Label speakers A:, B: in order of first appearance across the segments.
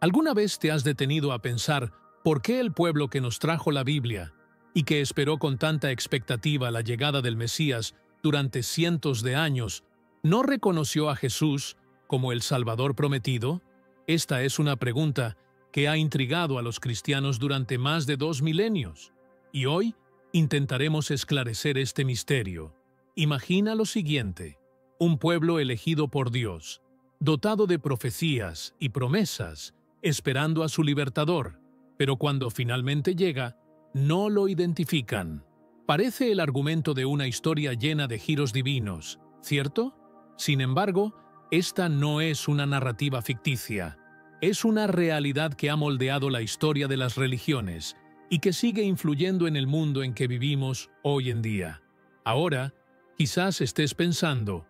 A: ¿Alguna vez te has detenido a pensar por qué el pueblo que nos trajo la Biblia y que esperó con tanta expectativa la llegada del Mesías durante cientos de años no reconoció a Jesús como el Salvador prometido? Esta es una pregunta que ha intrigado a los cristianos durante más de 2 milenios, y hoy intentaremos esclarecer este misterio. Imagina lo siguiente: un pueblo elegido por Dios, dotado de profecías y promesas, esperando a su libertador, pero cuando finalmente llega, no lo identifican. Parece el argumento de una historia llena de giros divinos, ¿cierto? Sin embargo, esta no es una narrativa ficticia. Es una realidad que ha moldeado la historia de las religiones y que sigue influyendo en el mundo en que vivimos hoy en día. Ahora, quizás estés pensando,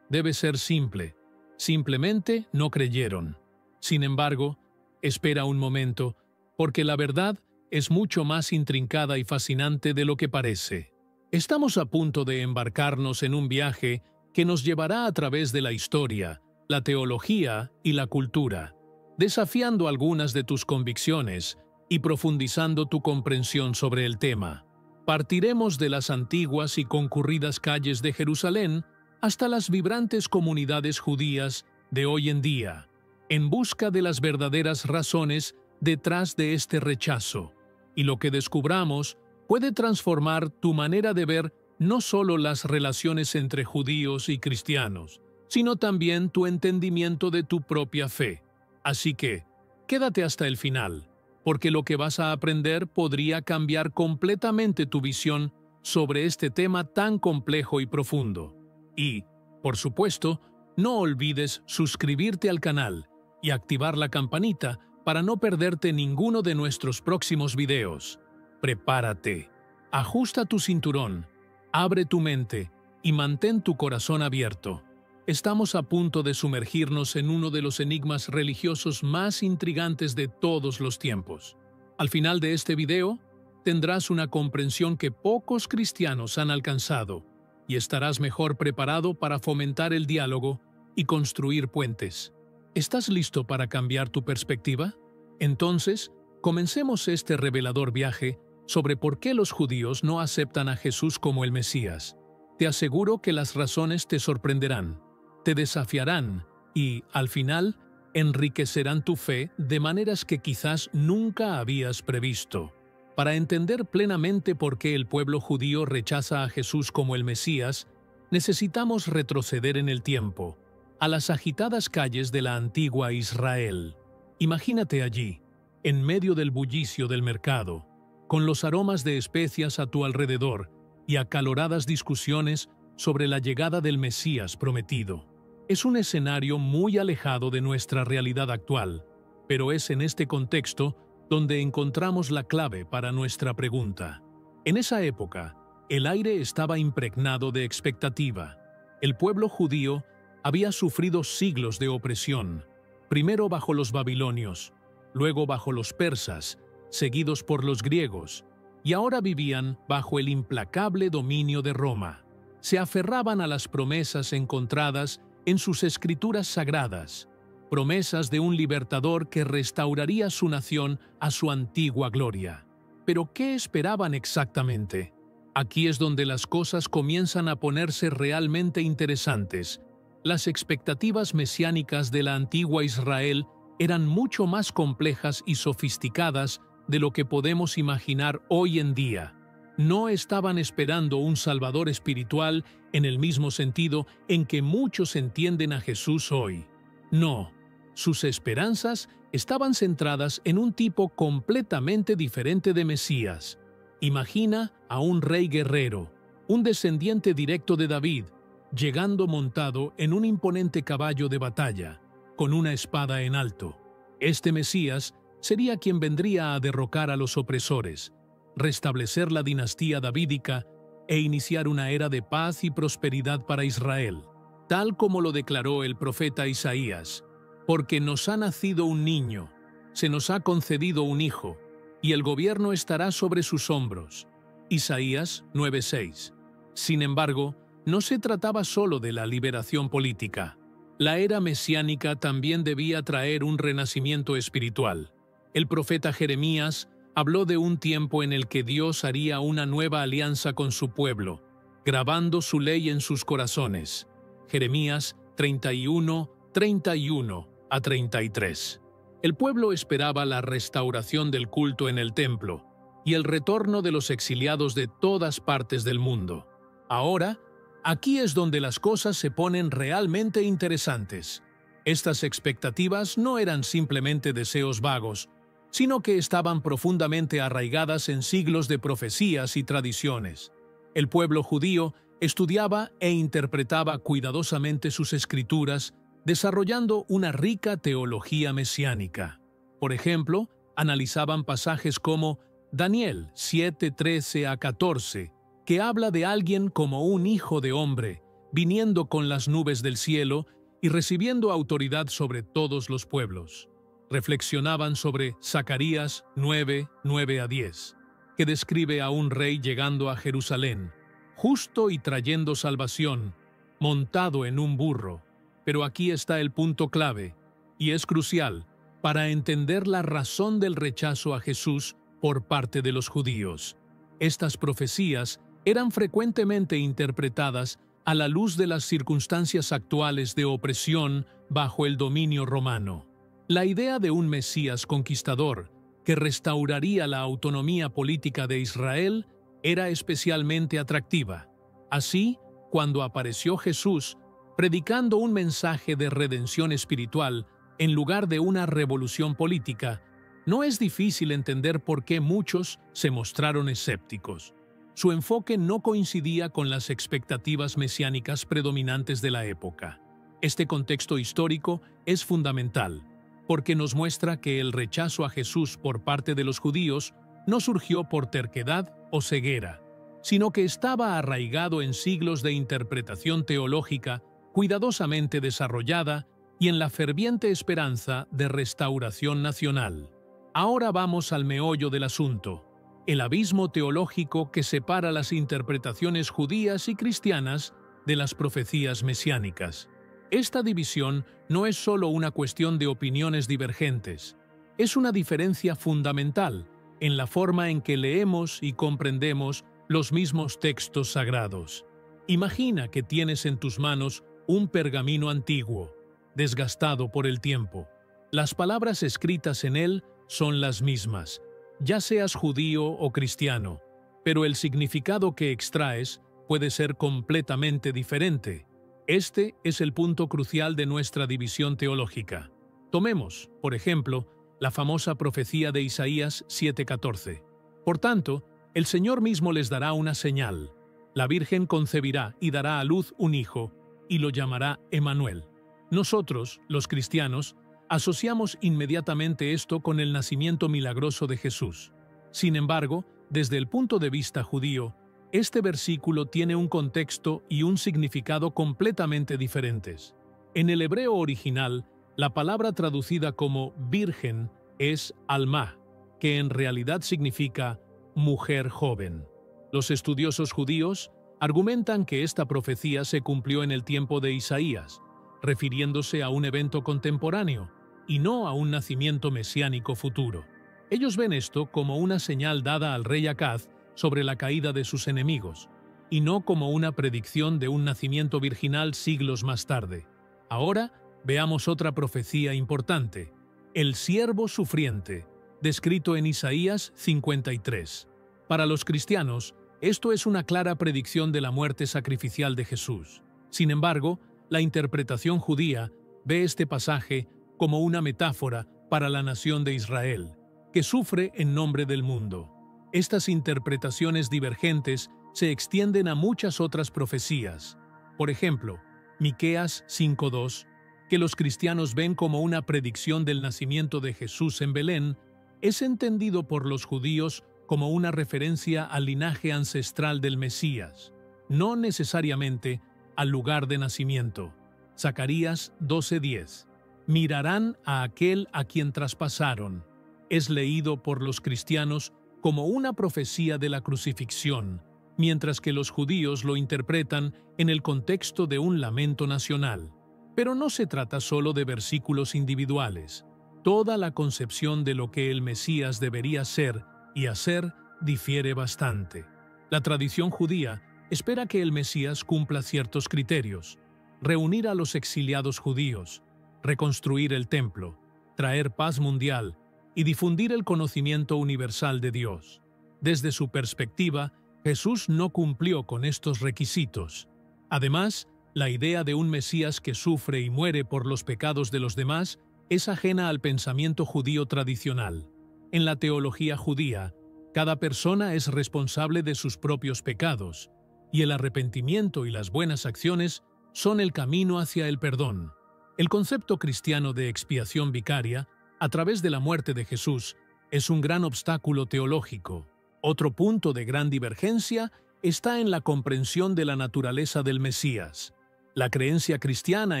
A: debe ser simple. Simplemente no creyeron. Sin embargo, espera un momento, porque la verdad es mucho más intrincada y fascinante de lo que parece. Estamos a punto de embarcarnos en un viaje que nos llevará a través de la historia, la teología y la cultura, desafiando algunas de tus convicciones y profundizando tu comprensión sobre el tema. Partiremos de las antiguas y concurridas calles de Jerusalén hasta las vibrantes comunidades judías de hoy en día, en busca de las verdaderas razones detrás de este rechazo. Y lo que descubramos puede transformar tu manera de ver no solo las relaciones entre judíos y cristianos, sino también tu entendimiento de tu propia fe. Así que, quédate hasta el final, porque lo que vas a aprender podría cambiar completamente tu visión sobre este tema tan complejo y profundo. Y, por supuesto, no olvides suscribirte al canal y activar la campanita para no perderte ninguno de nuestros próximos videos. Prepárate, ajusta tu cinturón, abre tu mente y mantén tu corazón abierto. Estamos a punto de sumergirnos en uno de los enigmas religiosos más intrigantes de todos los tiempos. Al final de este video, tendrás una comprensión que pocos cristianos han alcanzado y estarás mejor preparado para fomentar el diálogo y construir puentes. ¿Estás listo para cambiar tu perspectiva? Entonces, comencemos este revelador viaje sobre por qué los judíos no aceptan a Jesús como el Mesías. Te aseguro que las razones te sorprenderán, te desafiarán y, al final, enriquecerán tu fe de maneras que quizás nunca habías previsto. Para entender plenamente por qué el pueblo judío rechaza a Jesús como el Mesías, necesitamos retroceder en el tiempo, a las agitadas calles de la antigua Israel. Imagínate allí, en medio del bullicio del mercado, con los aromas de especias a tu alrededor y acaloradas discusiones sobre la llegada del Mesías prometido. Es un escenario muy alejado de nuestra realidad actual, pero es en este contexto donde encontramos la clave para nuestra pregunta. En esa época, el aire estaba impregnado de expectativa. El pueblo judío había sufrido siglos de opresión, primero bajo los babilonios, luego bajo los persas, seguidos por los griegos, y ahora vivían bajo el implacable dominio de Roma. Se aferraban a las promesas encontradas en sus escrituras sagradas, promesas de un libertador que restauraría su nación a su antigua gloria. Pero ¿qué esperaban exactamente? Aquí es donde las cosas comienzan a ponerse realmente interesantes. Las expectativas mesiánicas de la antigua Israel eran mucho más complejas y sofisticadas de lo que podemos imaginar hoy en día. No estaban esperando un Salvador espiritual en el mismo sentido en que muchos entienden a Jesús hoy. No, sus esperanzas estaban centradas en un tipo completamente diferente de Mesías. Imagina a un rey guerrero, un descendiente directo de David, llegando montado en un imponente caballo de batalla, con una espada en alto. Este Mesías sería quien vendría a derrocar a los opresores, restablecer la dinastía davídica e iniciar una era de paz y prosperidad para Israel, tal como lo declaró el profeta Isaías: «Porque nos ha nacido un niño, se nos ha concedido un hijo, y el gobierno estará sobre sus hombros». Isaías 9:6. Sin embargo, no se trataba solo de la liberación política. La era mesiánica también debía traer un renacimiento espiritual. El profeta Jeremías habló de un tiempo en el que Dios haría una nueva alianza con su pueblo, grabando su ley en sus corazones. Jeremías 31, 31 a 33. El pueblo esperaba la restauración del culto en el templo y el retorno de los exiliados de todas partes del mundo. Ahora, aquí es donde las cosas se ponen realmente interesantes. Estas expectativas no eran simplemente deseos vagos, sino que estaban profundamente arraigadas en siglos de profecías y tradiciones. El pueblo judío estudiaba e interpretaba cuidadosamente sus escrituras, desarrollando una rica teología mesiánica. Por ejemplo, analizaban pasajes como Daniel 7:13 a 14, que habla de alguien como un hijo de hombre, viniendo con las nubes del cielo y recibiendo autoridad sobre todos los pueblos. Reflexionaban sobre Zacarías 9:9 a 10, que describe a un rey llegando a Jerusalén, justo y trayendo salvación, montado en un burro. Pero aquí está el punto clave, y es crucial para entender la razón del rechazo a Jesús por parte de los judíos. Estas profecías eran frecuentemente interpretadas a la luz de las circunstancias actuales de opresión bajo el dominio romano. La idea de un Mesías conquistador que restauraría la autonomía política de Israel era especialmente atractiva. Así, cuando apareció Jesús, predicando un mensaje de redención espiritual en lugar de una revolución política, no es difícil entender por qué muchos se mostraron escépticos. Su enfoque no coincidía con las expectativas mesiánicas predominantes de la época. Este contexto histórico es fundamental, porque nos muestra que el rechazo a Jesús por parte de los judíos no surgió por terquedad o ceguera, sino que estaba arraigado en siglos de interpretación teológica cuidadosamente desarrollada y en la ferviente esperanza de restauración nacional. Ahora vamos al meollo del asunto, el abismo teológico que separa las interpretaciones judías y cristianas de las profecías mesiánicas. Esta división no es solo una cuestión de opiniones divergentes, es una diferencia fundamental en la forma en que leemos y comprendemos los mismos textos sagrados. Imagina que tienes en tus manos un pergamino antiguo, desgastado por el tiempo. Las palabras escritas en él son las mismas, ya seas judío o cristiano, pero el significado que extraes puede ser completamente diferente. Este es el punto crucial de nuestra división teológica. Tomemos, por ejemplo, la famosa profecía de Isaías 7:14. Por tanto, el Señor mismo les dará una señal. La Virgen concebirá y dará a luz un hijo, y lo llamará Emmanuel. Nosotros, los cristianos, asociamos inmediatamente esto con el nacimiento milagroso de Jesús. Sin embargo, desde el punto de vista judío, este versículo tiene un contexto y un significado completamente diferentes. En el hebreo original, la palabra traducida como virgen es alma, que en realidad significa mujer joven. Los estudiosos judíos argumentan que esta profecía se cumplió en el tiempo de Isaías, refiriéndose a un evento contemporáneo y no a un nacimiento mesiánico futuro. Ellos ven esto como una señal dada al rey Acaz sobre la caída de sus enemigos, y no como una predicción de un nacimiento virginal siglos más tarde. Ahora veamos otra profecía importante, el siervo sufriente, descrito en Isaías 53. Para los cristianos, esto es una clara predicción de la muerte sacrificial de Jesús. Sin embargo, la interpretación judía ve este pasaje como una metáfora para la nación de Israel, que sufre en nombre del mundo. Estas interpretaciones divergentes se extienden a muchas otras profecías. Por ejemplo, Miqueas 5:2, que los cristianos ven como una predicción del nacimiento de Jesús en Belén, es entendido por los judíos como una referencia al linaje ancestral del Mesías, no necesariamente al lugar de nacimiento. Zacarías 12:10. Mirarán a aquel a quien traspasaron. Es leído por los cristianos como una profecía de la crucifixión, mientras que los judíos lo interpretan en el contexto de un lamento nacional. Pero no se trata solo de versículos individuales. Toda la concepción de lo que el Mesías debería ser y hacer difiere bastante. La tradición judía espera que el Mesías cumpla ciertos criterios: reunir a los exiliados judíos, reconstruir el templo, traer paz mundial y difundir el conocimiento universal de Dios. Desde su perspectiva, Jesús no cumplió con estos requisitos. Además, la idea de un Mesías que sufre y muere por los pecados de los demás es ajena al pensamiento judío tradicional. En la teología judía, cada persona es responsable de sus propios pecados, y el arrepentimiento y las buenas acciones son el camino hacia el perdón. El concepto cristiano de expiación vicaria, a través de la muerte de Jesús, es un gran obstáculo teológico. Otro punto de gran divergencia está en la comprensión de la naturaleza del Mesías. La creencia cristiana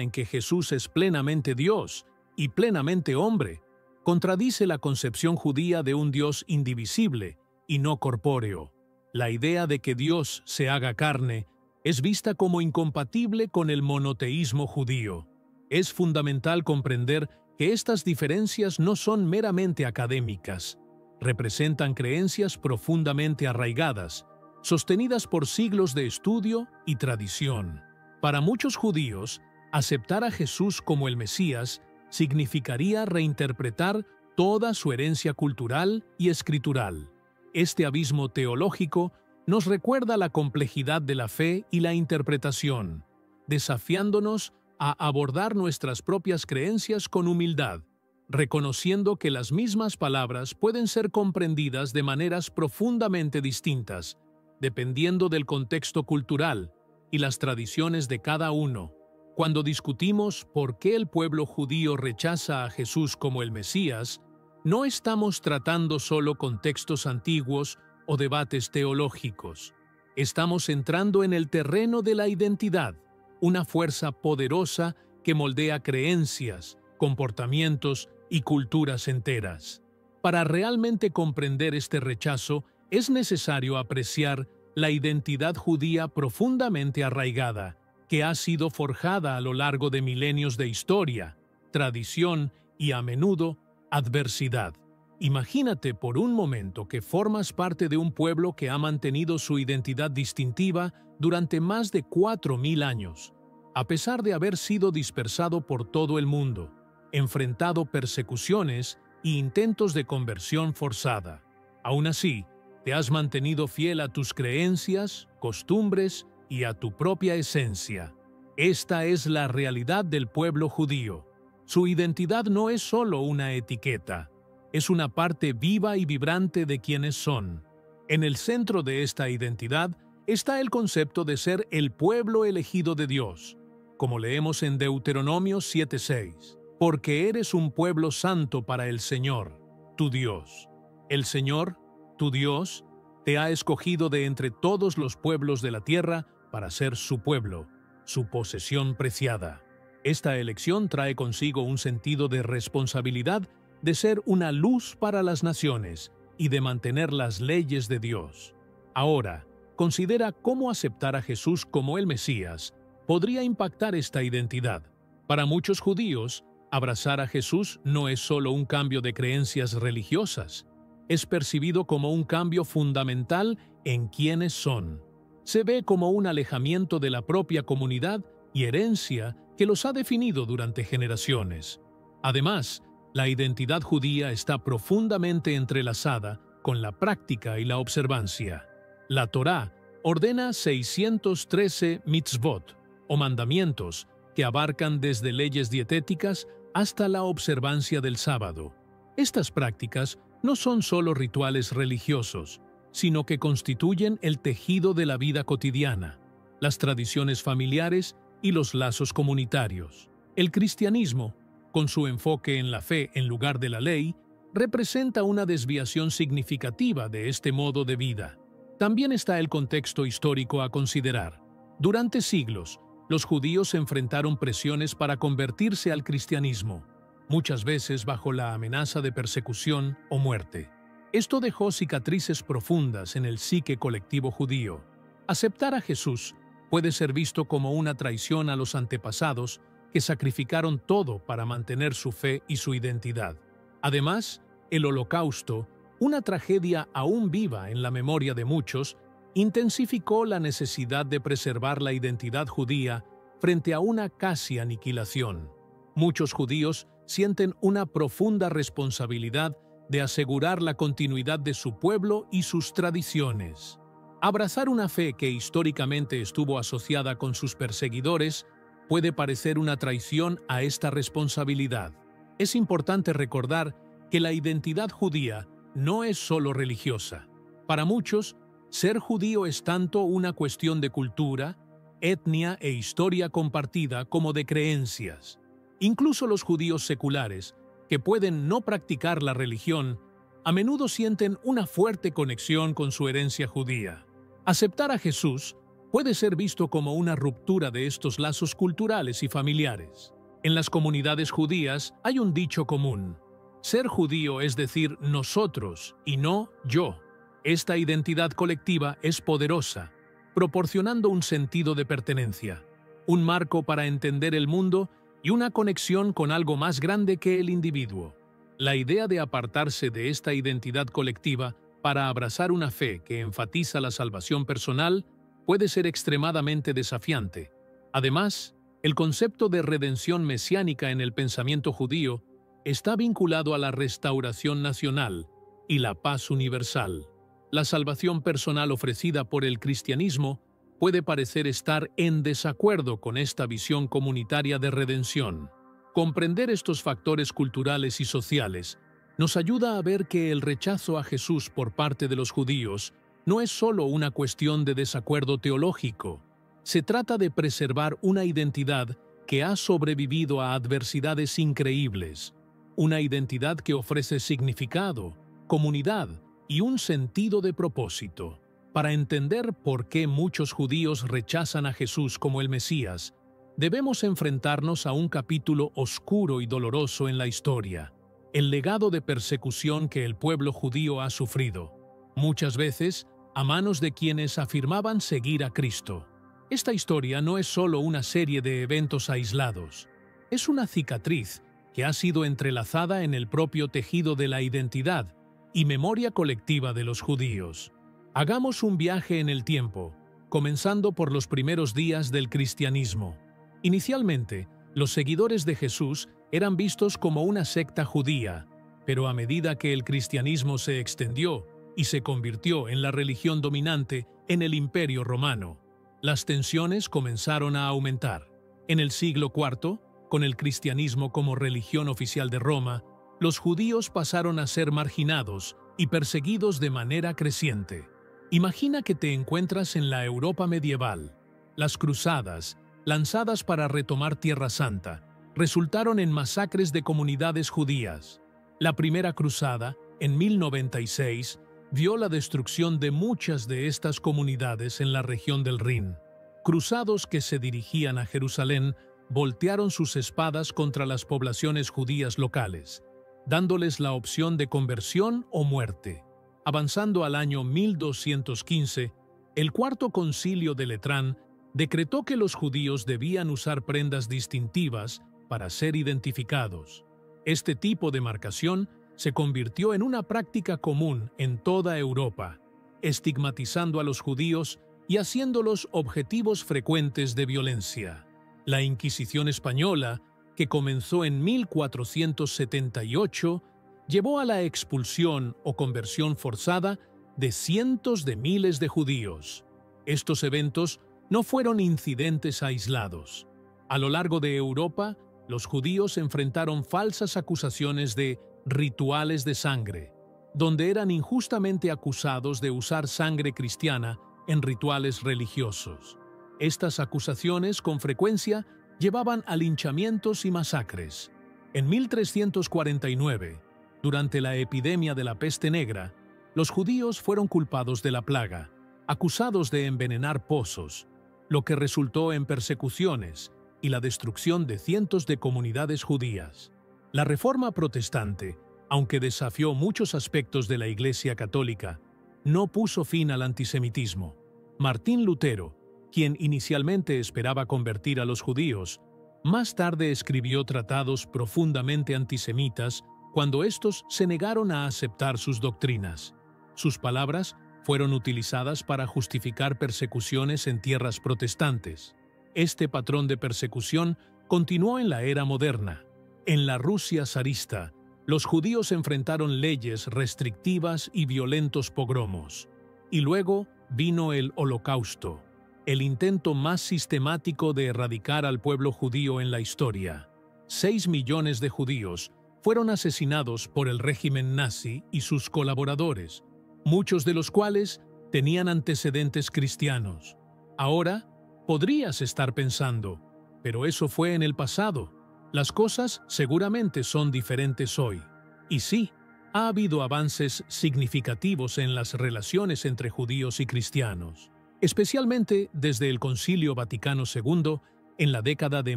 A: en que Jesús es plenamente Dios y plenamente hombre contradice la concepción judía de un Dios indivisible y no corpóreo. La idea de que Dios se haga carne es vista como incompatible con el monoteísmo judío. Es fundamental comprender que estas diferencias no son meramente académicas. Representan creencias profundamente arraigadas, sostenidas por siglos de estudio y tradición. Para muchos judíos, aceptar a Jesús como el Mesías significaría reinterpretar toda su herencia cultural y escritural. Este abismo teológico nos recuerda la complejidad de la fe y la interpretación, desafiándonos a abordar nuestras propias creencias con humildad, reconociendo que las mismas palabras pueden ser comprendidas de maneras profundamente distintas, dependiendo del contexto cultural y las tradiciones de cada uno. Cuando discutimos por qué el pueblo judío rechaza a Jesús como el Mesías, no estamos tratando solo contextos antiguos o debates teológicos. Estamos entrando en el terreno de la identidad, una fuerza poderosa que moldea creencias, comportamientos y culturas enteras. Para realmente comprender este rechazo, es necesario apreciar la identidad judía profundamente arraigada, que ha sido forjada a lo largo de milenios de historia, tradición y, a menudo, adversidad. Imagínate por un momento que formas parte de un pueblo que ha mantenido su identidad distintiva durante más de 4000 años, a pesar de haber sido dispersado por todo el mundo, enfrentado persecuciones e intentos de conversión forzada. Aún así, te has mantenido fiel a tus creencias, costumbres y a tu propia esencia. Esta es la realidad del pueblo judío. Su identidad no es solo una etiqueta, es una parte viva y vibrante de quienes son. En el centro de esta identidad está el concepto de ser el pueblo elegido de Dios, como leemos en Deuteronomio 7:6. Porque eres un pueblo santo para el Señor, tu Dios. El Señor, tu Dios, te ha escogido de entre todos los pueblos de la tierra para ser su pueblo, su posesión preciada. Esta elección trae consigo un sentido de responsabilidad de ser una luz para las naciones y de mantener las leyes de Dios. Ahora, considera cómo aceptar a Jesús como el Mesías podría impactar esta identidad. Para muchos judíos, abrazar a Jesús no es solo un cambio de creencias religiosas, es percibido como un cambio fundamental en quiénes son. Se ve como un alejamiento de la propia comunidad y herencia que los ha definido durante generaciones. Además, la identidad judía está profundamente entrelazada con la práctica y la observancia. La Torá ordena 613 mitzvot, o mandamientos, que abarcan desde leyes dietéticas hasta la observancia del sábado. Estas prácticas no son solo rituales religiosos, sino que constituyen el tejido de la vida cotidiana, las tradiciones familiares y los lazos comunitarios. El cristianismo, con su enfoque en la fe en lugar de la ley, representa una desviación significativa de este modo de vida. También está el contexto histórico a considerar. Durante siglos, los judíos enfrentaron presiones para convertirse al cristianismo, muchas veces bajo la amenaza de persecución o muerte. Esto dejó cicatrices profundas en el psique colectivo judío. Aceptar a Jesús puede ser visto como una traición a los antepasados que sacrificaron todo para mantener su fe y su identidad. Además, el Holocausto, una tragedia aún viva en la memoria de muchos, intensificó la necesidad de preservar la identidad judía frente a una casi aniquilación. Muchos judíos sienten una profunda responsabilidad de asegurar la continuidad de su pueblo y sus tradiciones. Abrazar una fe que históricamente estuvo asociada con sus perseguidores puede parecer una traición a esta responsabilidad. Es importante recordar que la identidad judía no es solo religiosa. Para muchos, ser judío es tanto una cuestión de cultura, etnia e historia compartida como de creencias. Incluso los judíos seculares, que pueden no practicar la religión, a menudo sienten una fuerte conexión con su herencia judía. Aceptar a Jesús puede ser visto como una ruptura de estos lazos culturales y familiares. En las comunidades judías hay un dicho común: ser judío es decir nosotros y no yo. Esta identidad colectiva es poderosa, proporcionando un sentido de pertenencia, un marco para entender el mundo y una conexión con algo más grande que el individuo. La idea de apartarse de esta identidad colectiva para abrazar una fe que enfatiza la salvación personal puede ser extremadamente desafiante. Además, el concepto de redención mesiánica en el pensamiento judío está vinculado a la restauración nacional y la paz universal. La salvación personal ofrecida por el cristianismo puede parecer estar en desacuerdo con esta visión comunitaria de redención. Comprender estos factores culturales y sociales nos ayuda a ver que el rechazo a Jesús por parte de los judíos no es solo una cuestión de desacuerdo teológico. Se trata de preservar una identidad que ha sobrevivido a adversidades increíbles, una identidad que ofrece significado, comunidad y un sentido de propósito. Para entender por qué muchos judíos rechazan a Jesús como el Mesías, debemos enfrentarnos a un capítulo oscuro y doloroso en la historia: el legado de persecución que el pueblo judío ha sufrido, muchas veces a manos de quienes afirmaban seguir a Cristo. Esta historia no es solo una serie de eventos aislados, es una cicatriz que ha sido entrelazada en el propio tejido de la identidad y memoria colectiva de los judíos. Hagamos un viaje en el tiempo, comenzando por los primeros días del cristianismo. Inicialmente, los seguidores de Jesús eran vistos como una secta judía, pero a medida que el cristianismo se extendió y se convirtió en la religión dominante en el Imperio Romano, las tensiones comenzaron a aumentar. En el siglo IV, con el cristianismo como religión oficial de Roma, los judíos pasaron a ser marginados y perseguidos de manera creciente. Imagina que te encuentras en la Europa medieval. Las cruzadas, lanzadas para retomar Tierra Santa, resultaron en masacres de comunidades judías. La primera cruzada, en 1096, vio la destrucción de muchas de estas comunidades en la región del Rin. Cruzados que se dirigían a Jerusalén voltearon sus espadas contra las poblaciones judías locales, dándoles la opción de conversión o muerte. Avanzando al año 1215, el Cuarto Concilio de Letrán decretó que los judíos debían usar prendas distintivas para ser identificados. Este tipo de marcación se convirtió en una práctica común en toda Europa, estigmatizando a los judíos y haciéndolos objetivos frecuentes de violencia. La Inquisición española, que comenzó en 1478, llevó a la expulsión o conversión forzada de cientos de miles de judíos. Estos eventos no fueron incidentes aislados. A lo largo de Europa, los judíos enfrentaron falsas acusaciones de rituales de sangre, donde eran injustamente acusados de usar sangre cristiana en rituales religiosos. Estas acusaciones con frecuencia llevaban a linchamientos y masacres. En 1349, durante la epidemia de la peste negra, los judíos fueron culpados de la plaga, acusados de envenenar pozos, lo que resultó en persecuciones y la destrucción de cientos de comunidades judías. La Reforma Protestante, aunque desafió muchos aspectos de la Iglesia Católica, no puso fin al antisemitismo. Martín Lutero, quien inicialmente esperaba convertir a los judíos, Más tarde escribió tratados profundamente antisemitas cuando estos se negaron a aceptar sus doctrinas. Sus palabras fueron utilizadas para justificar persecuciones en tierras protestantes. Este patrón de persecución continuó en la era moderna. En la Rusia zarista, los judíos enfrentaron leyes restrictivas y violentos pogromos. Y luego vino el Holocausto, el intento más sistemático de erradicar al pueblo judío en la historia. 6 millones de judíos fueron asesinados por el régimen nazi y sus colaboradores, muchos de los cuales tenían antecedentes cristianos. Ahora podrías estar pensando, pero eso fue en el pasado. Las cosas seguramente son diferentes hoy. Y sí, ha habido avances significativos en las relaciones entre judíos y cristianos, especialmente desde el Concilio Vaticano II en la década de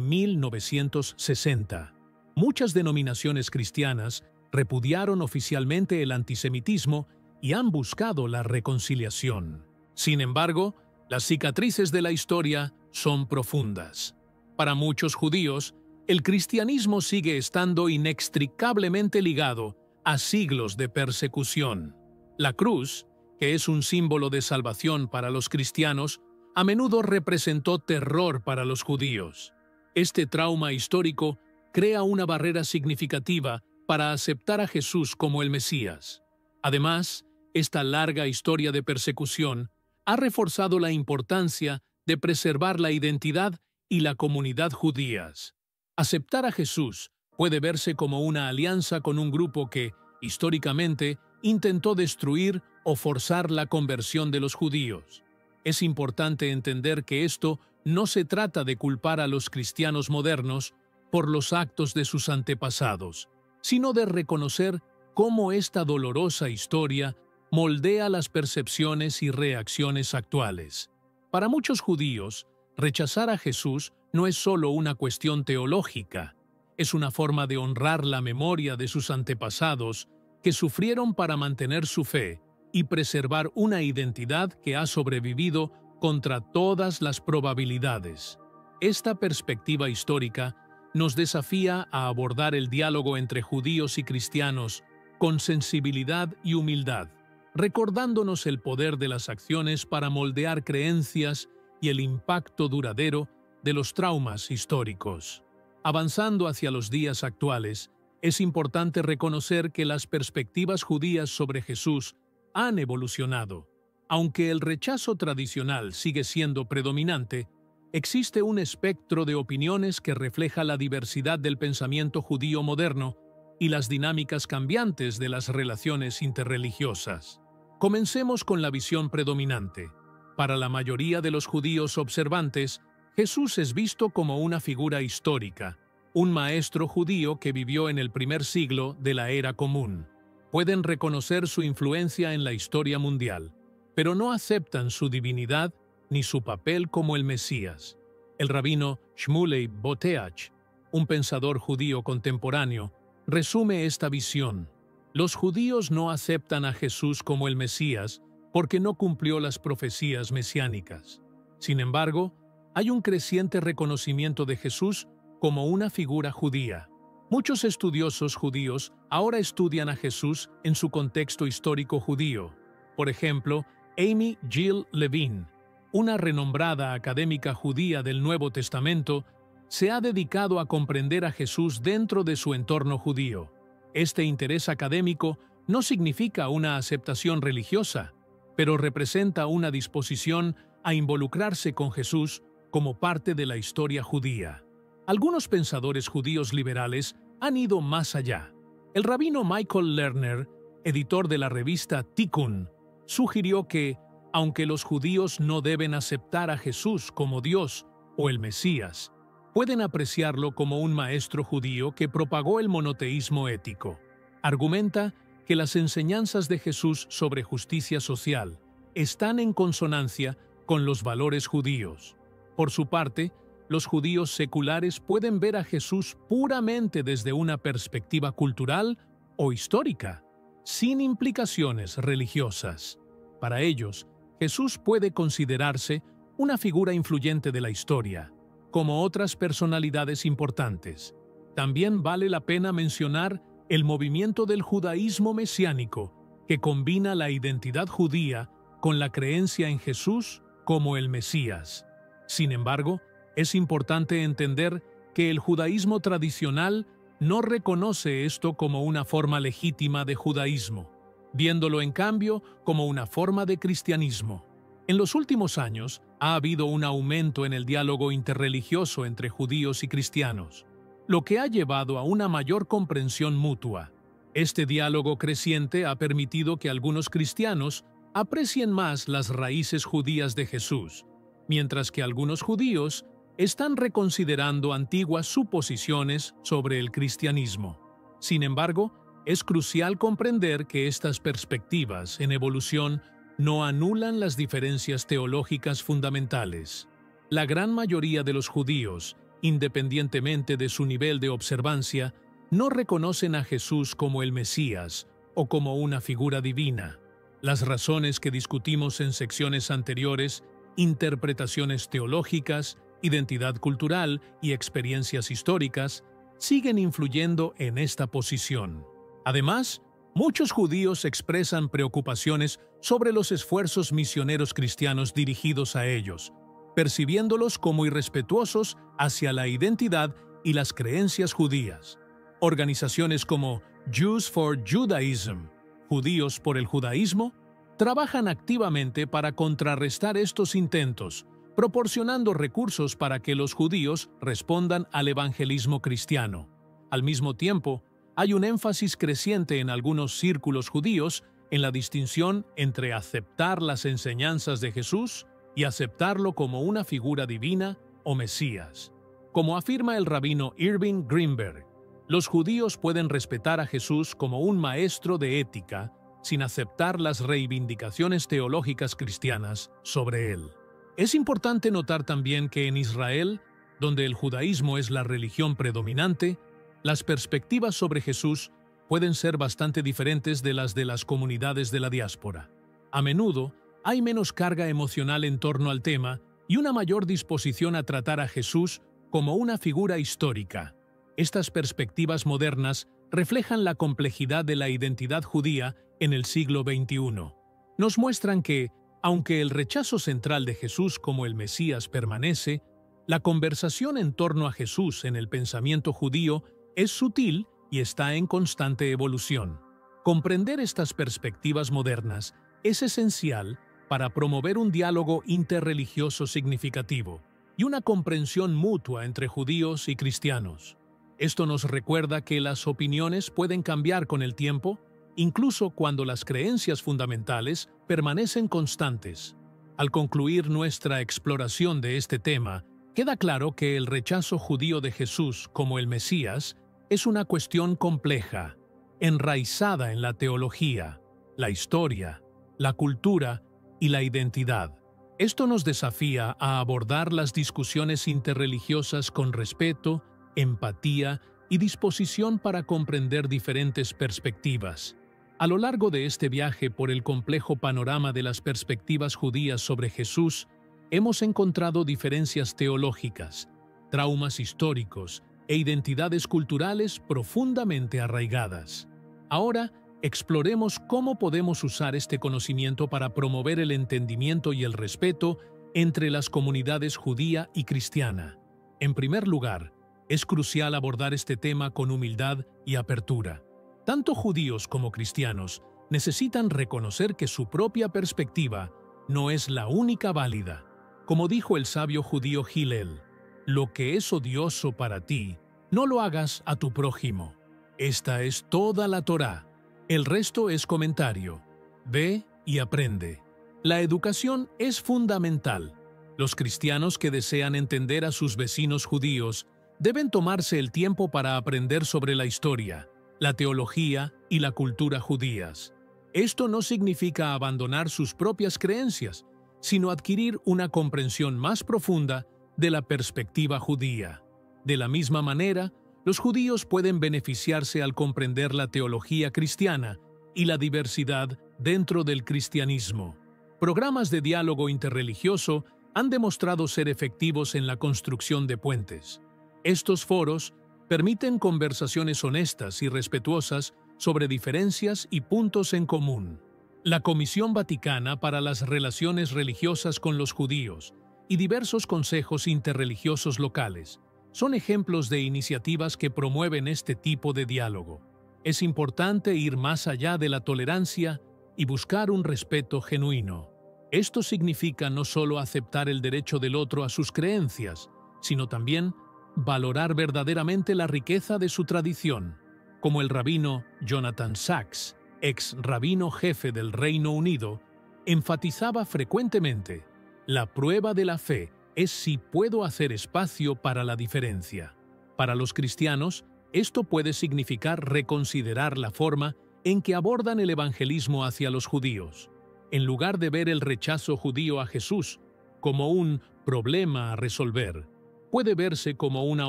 A: 1960. Muchas denominaciones cristianas repudiaron oficialmente el antisemitismo y han buscado la reconciliación. Sin embargo, las cicatrices de la historia son profundas. Para muchos judíos, el cristianismo sigue estando inextricablemente ligado a siglos de persecución. La cruz, que es un símbolo de salvación para los cristianos, a menudo representó terror para los judíos. Este trauma histórico crea una barrera significativa para aceptar a Jesús como el Mesías. Además, esta larga historia de persecución ha reforzado la importancia de preservar la identidad y la comunidad judías. Aceptar a Jesús puede verse como una alianza con un grupo que, históricamente, intentó destruir o forzar la conversión de los judíos. Es importante entender que esto no se trata de culpar a los cristianos modernos por los actos de sus antepasados, sino de reconocer cómo esta dolorosa historia moldea las percepciones y reacciones actuales. Para muchos judíos, rechazar a Jesús no es solo una cuestión teológica, es una forma de honrar la memoria de sus antepasados que sufrieron para mantener su fe y preservar una identidad que ha sobrevivido contra todas las probabilidades. Esta perspectiva histórica nos desafía a abordar el diálogo entre judíos y cristianos con sensibilidad y humildad, recordándonos el poder de las acciones para moldear creencias y el impacto duradero de los traumas históricos. Avanzando hacia los días actuales, es importante reconocer que las perspectivas judías sobre Jesús han evolucionado. Aunque el rechazo tradicional sigue siendo predominante, existe un espectro de opiniones que refleja la diversidad del pensamiento judío moderno y las dinámicas cambiantes de las relaciones interreligiosas. Comencemos con la visión predominante. Para la mayoría de los judíos observantes, Jesús es visto como una figura histórica, un maestro judío que vivió en el primer siglo de la era común. Pueden reconocer su influencia en la historia mundial, pero no aceptan su divinidad ni su papel como el Mesías. El rabino Shmuley Boteach, un pensador judío contemporáneo, resume esta visión. Los judíos no aceptan a Jesús como el Mesías porque no cumplió las profecías mesiánicas. Sin embargo, hay un creciente reconocimiento de Jesús como una figura judía. Muchos estudiosos judíos ahora estudian a Jesús en su contexto histórico judío. Por ejemplo, Amy Jill Levine, una renombrada académica judía del Nuevo Testamento, se ha dedicado a comprender a Jesús dentro de su entorno judío. Este interés académico no significa una aceptación religiosa, pero representa una disposición a involucrarse con Jesús como parte de la historia judía. Algunos pensadores judíos liberales han ido más allá. El rabino Michael Lerner, editor de la revista Tikkun, sugirió que, aunque los judíos no deben aceptar a Jesús como Dios o el Mesías, pueden apreciarlo como un maestro judío que propagó el monoteísmo ético. Argumenta que las enseñanzas de Jesús sobre justicia social están en consonancia con los valores judíos. Por su parte, los judíos seculares pueden ver a Jesús puramente desde una perspectiva cultural o histórica, sin implicaciones religiosas. Para ellos, Jesús puede considerarse una figura influyente de la historia, como otras personalidades importantes. También vale la pena mencionar el movimiento del judaísmo mesiánico, que combina la identidad judía con la creencia en Jesús como el Mesías. Sin embargo, es importante entender que el judaísmo tradicional no reconoce esto como una forma legítima de judaísmo, viéndolo en cambio como una forma de cristianismo. En los últimos años ha habido un aumento en el diálogo interreligioso entre judíos y cristianos, lo que ha llevado a una mayor comprensión mutua. Este diálogo creciente ha permitido que algunos cristianos aprecien más las raíces judías de Jesús, mientras que algunos judíos están reconsiderando antiguas suposiciones sobre el cristianismo. Sin embargo, es crucial comprender que estas perspectivas en evolución no anulan las diferencias teológicas fundamentales. La gran mayoría de los judíos, independientemente de su nivel de observancia, no reconocen a Jesús como el Mesías o como una figura divina. Las razones que discutimos en secciones anteriores, interpretaciones teológicas, identidad cultural y experiencias históricas, siguen influyendo en esta posición. Además, muchos judíos expresan preocupaciones sobre los esfuerzos misioneros cristianos dirigidos a ellos, percibiéndolos como irrespetuosos hacia la identidad y las creencias judías. Organizaciones como Jews for Judaism, Judíos por el Judaísmo, trabajan activamente para contrarrestar estos intentos, proporcionando recursos para que los judíos respondan al evangelismo cristiano. Al mismo tiempo, hay un énfasis creciente en algunos círculos judíos en la distinción entre aceptar las enseñanzas de Jesús y aceptarlo como una figura divina o Mesías. Como afirma el rabino Irving Greenberg, los judíos pueden respetar a Jesús como un maestro de ética sin aceptar las reivindicaciones teológicas cristianas sobre él. Es importante notar también que en Israel, donde el judaísmo es la religión predominante, las perspectivas sobre Jesús pueden ser bastante diferentes de las comunidades de la diáspora. A menudo, hay menos carga emocional en torno al tema y una mayor disposición a tratar a Jesús como una figura histórica. Estas perspectivas modernas reflejan la complejidad de la identidad judía en el siglo XXI. Nos muestran que, aunque el rechazo central de Jesús como el Mesías permanece, la conversación en torno a Jesús en el pensamiento judío es sutil y está en constante evolución. Comprender estas perspectivas modernas es esencial para promover un diálogo interreligioso significativo y una comprensión mutua entre judíos y cristianos. Esto nos recuerda que las opiniones pueden cambiar con el tiempo, incluso cuando las creencias fundamentales permanecen constantes. Al concluir nuestra exploración de este tema, queda claro que el rechazo judío de Jesús como el Mesías es una cuestión compleja, enraizada en la teología, la historia, la cultura y la identidad. Esto nos desafía a abordar las discusiones interreligiosas con respeto, empatía y disposición para comprender diferentes perspectivas. A lo largo de este viaje por el complejo panorama de las perspectivas judías sobre Jesús, hemos encontrado diferencias teológicas, traumas históricos e identidades culturales profundamente arraigadas. Ahora, exploremos cómo podemos usar este conocimiento para promover el entendimiento y el respeto entre las comunidades judía y cristiana. En primer lugar, es crucial abordar este tema con humildad y apertura. Tanto judíos como cristianos necesitan reconocer que su propia perspectiva no es la única válida. Como dijo el sabio judío Hillel, lo que es odioso para ti, no lo hagas a tu prójimo. Esta es toda la Torá. El resto es comentario. Ve y aprende. La educación es fundamental. Los cristianos que desean entender a sus vecinos judíos deben tomarse el tiempo para aprender sobre la historia, la teología y la cultura judías. Esto no significa abandonar sus propias creencias, sino adquirir una comprensión más profunda de la perspectiva judía. De la misma manera, los judíos pueden beneficiarse al comprender la teología cristiana y la diversidad dentro del cristianismo. Programas de diálogo interreligioso han demostrado ser efectivos en la construcción de puentes. Estos foros permiten conversaciones honestas y respetuosas sobre diferencias y puntos en común. La Comisión Vaticana para las Relaciones Religiosas con los Judíos y diversos consejos interreligiosos locales son ejemplos de iniciativas que promueven este tipo de diálogo. Es importante ir más allá de la tolerancia y buscar un respeto genuino. Esto significa no solo aceptar el derecho del otro a sus creencias, sino también valorar verdaderamente la riqueza de su tradición, como el rabino Jonathan Sacks, ex rabino jefe del Reino Unido, enfatizaba frecuentemente: la prueba de la fe es si puedo hacer espacio para la diferencia. Para los cristianos, esto puede significar reconsiderar la forma en que abordan el evangelismo hacia los judíos. En lugar de ver el rechazo judío a Jesús como un problema a resolver, puede verse como una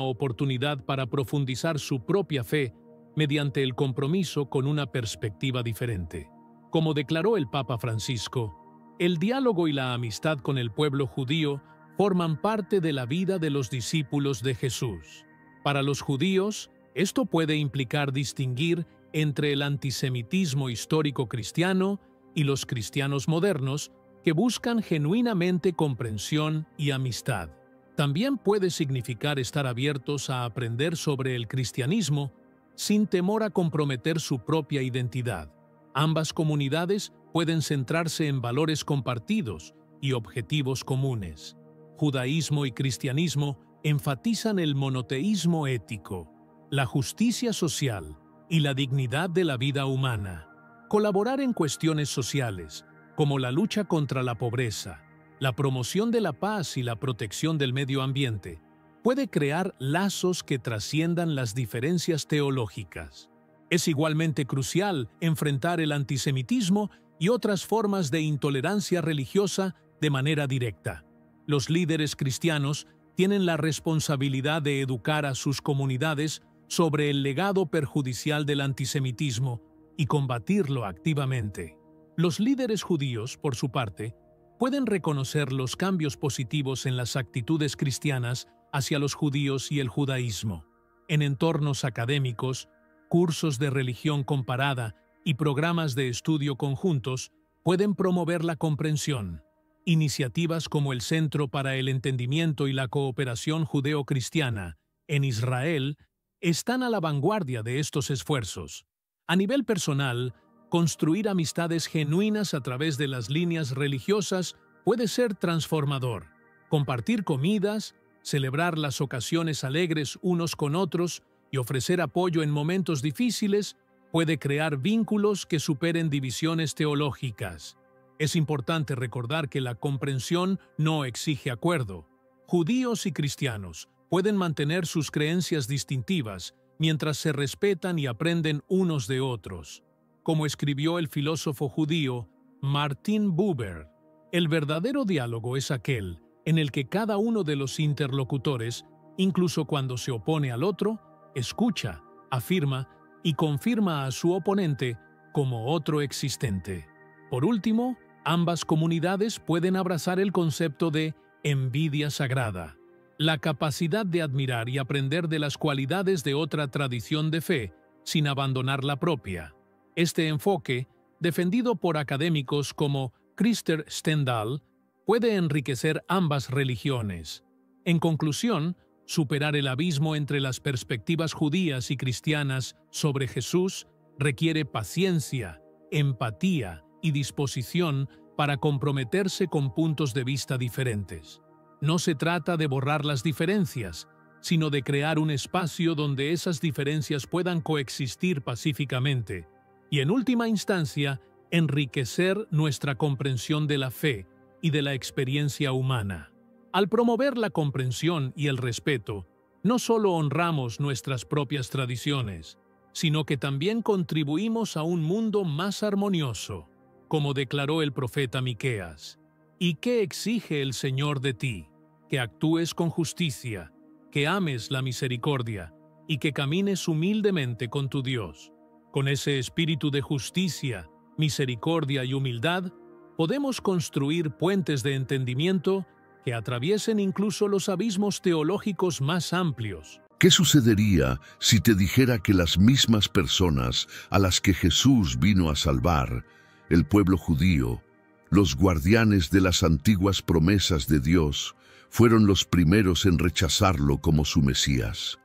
A: oportunidad para profundizar su propia fe mediante el compromiso con una perspectiva diferente. Como declaró el Papa Francisco, el diálogo y la amistad con el pueblo judío forman parte de la vida de los discípulos de Jesús. Para los judíos, esto puede implicar distinguir entre el antisemitismo histórico cristiano y los cristianos modernos que buscan genuinamente comprensión y amistad. También puede significar estar abiertos a aprender sobre el cristianismo sin temor a comprometer su propia identidad. Ambas comunidades pueden centrarse en valores compartidos y objetivos comunes. Judaísmo y cristianismo enfatizan el monoteísmo ético, la justicia social y la dignidad de la vida humana. Colaborar en cuestiones sociales, como la lucha contra la pobreza, la promoción de la paz y la protección del medio ambiente, puede crear lazos que trasciendan las diferencias teológicas. Es igualmente crucial enfrentar el antisemitismo y otras formas de intolerancia religiosa de manera directa. Los líderes cristianos tienen la responsabilidad de educar a sus comunidades sobre el legado perjudicial del antisemitismo y combatirlo activamente. Los líderes judíos, por su parte, pueden reconocer los cambios positivos en las actitudes cristianas hacia los judíos y el judaísmo. En entornos académicos, cursos de religión comparada y programas de estudio conjuntos pueden promover la comprensión. Iniciativas como el Centro para el Entendimiento y la Cooperación Judeo-Cristiana en Israel están a la vanguardia de estos esfuerzos. A nivel personal, construir amistades genuinas a través de las líneas religiosas puede ser transformador. Compartir comidas, celebrar las ocasiones alegres unos con otros y ofrecer apoyo en momentos difíciles puede crear vínculos que superen divisiones teológicas. Es importante recordar que la comprensión no exige acuerdo. Judíos y cristianos pueden mantener sus creencias distintivas mientras se respetan y aprenden unos de otros. Como escribió el filósofo judío Martin Buber, el verdadero diálogo es aquel en el que cada uno de los interlocutores, incluso cuando se opone al otro, escucha, afirma y confirma a su oponente como otro existente. Por último, ambas comunidades pueden abrazar el concepto de envidia sagrada, la capacidad de admirar y aprender de las cualidades de otra tradición de fe sin abandonar la propia. Este enfoque, defendido por académicos como Krister Stendahl, puede enriquecer ambas religiones. En conclusión, superar el abismo entre las perspectivas judías y cristianas sobre Jesús requiere paciencia, empatía y disposición para comprometerse con puntos de vista diferentes. No se trata de borrar las diferencias, sino de crear un espacio donde esas diferencias puedan coexistir pacíficamente y, en última instancia, enriquecer nuestra comprensión de la fe y de la experiencia humana. Al promover la comprensión y el respeto, no solo honramos nuestras propias tradiciones, sino que también contribuimos a un mundo más armonioso, como declaró el profeta Miqueas. ¿Y qué exige el Señor de ti? Que actúes con justicia, que ames la misericordia y que camines humildemente con tu Dios. Con ese espíritu de justicia, misericordia y humildad, podemos construir puentes de entendimiento que atraviesen incluso los abismos teológicos más amplios.
B: ¿Qué sucedería si te dijera que las mismas personas a las que Jesús vino a salvar, el pueblo judío, los guardianes de las antiguas promesas de Dios, fueron los primeros en rechazarlo como su Mesías?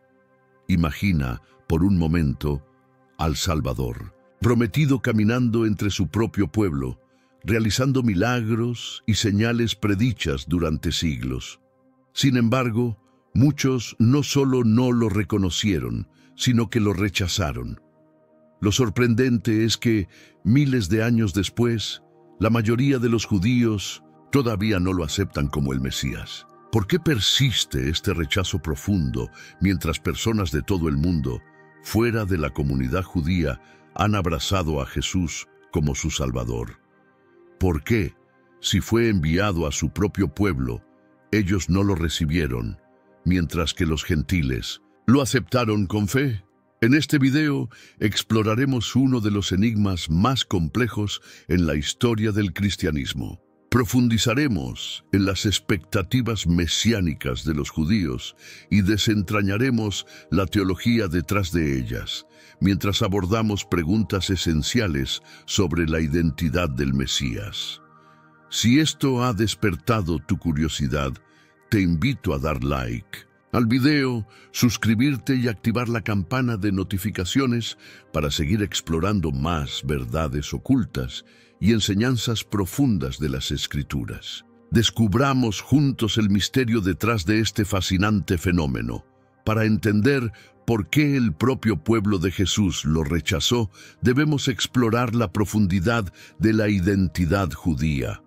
B: Imagina, por un momento, al Salvador, prometido caminando entre su propio pueblo, realizando milagros y señales predichas durante siglos. Sin embargo, muchos no solo no lo reconocieron, sino que lo rechazaron. Lo sorprendente es que, miles de años después, la mayoría de los judíos todavía no lo aceptan como el Mesías. ¿Por qué persiste este rechazo profundo mientras personas de todo el mundo, fuera de la comunidad judía, han abrazado a Jesús como su Salvador? ¿Por qué, si fue enviado a su propio pueblo, ellos no lo recibieron, mientras que los gentiles lo aceptaron con fe? En este video exploraremos uno de los enigmas más complejos en la historia del cristianismo. Profundizaremos en las expectativas mesiánicas de los judíos y desentrañaremos la teología detrás de ellas, mientras abordamos preguntas esenciales sobre la identidad del Mesías. Si esto ha despertado tu curiosidad, te invito a dar like al video, suscribirte y activar la campana de notificaciones para seguir explorando más verdades ocultas y enseñanzas profundas de las Escrituras. Descubramos juntos el misterio detrás de este fascinante fenómeno. Para entender por qué el propio pueblo de Jesús lo rechazó, debemos explorar la profundidad de la identidad judía.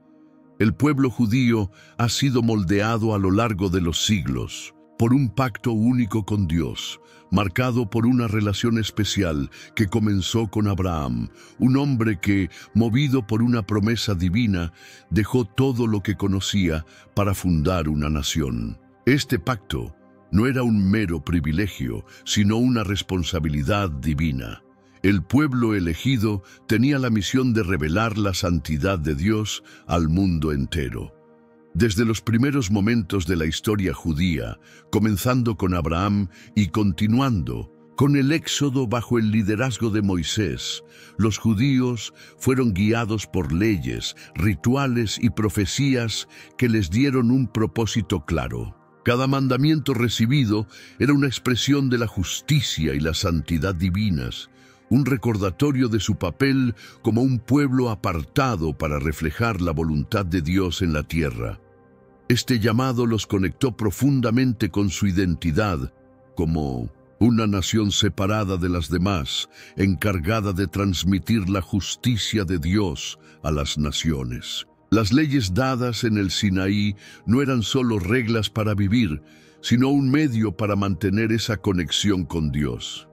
B: El pueblo judío ha sido moldeado a lo largo de los siglos por un pacto único con Dios, marcado por una relación especial que comenzó con Abraham, un hombre que, movido por una promesa divina, dejó todo lo que conocía para fundar una nación. Este pacto no era un mero privilegio, sino una responsabilidad divina. El pueblo elegido tenía la misión de revelar la santidad de Dios al mundo entero. Desde los primeros momentos de la historia judía, comenzando con Abraham y continuando con el Éxodo bajo el liderazgo de Moisés, los judíos fueron guiados por leyes, rituales y profecías que les dieron un propósito claro. Cada mandamiento recibido era una expresión de la justicia y la santidad divinas, un recordatorio de su papel como un pueblo apartado para reflejar la voluntad de Dios en la tierra. Este llamado los conectó profundamente con su identidad como una nación separada de las demás, encargada de transmitir la justicia de Dios a las naciones. Las leyes dadas en el Sinaí no eran solo reglas para vivir, sino un medio para mantener esa conexión con Dios.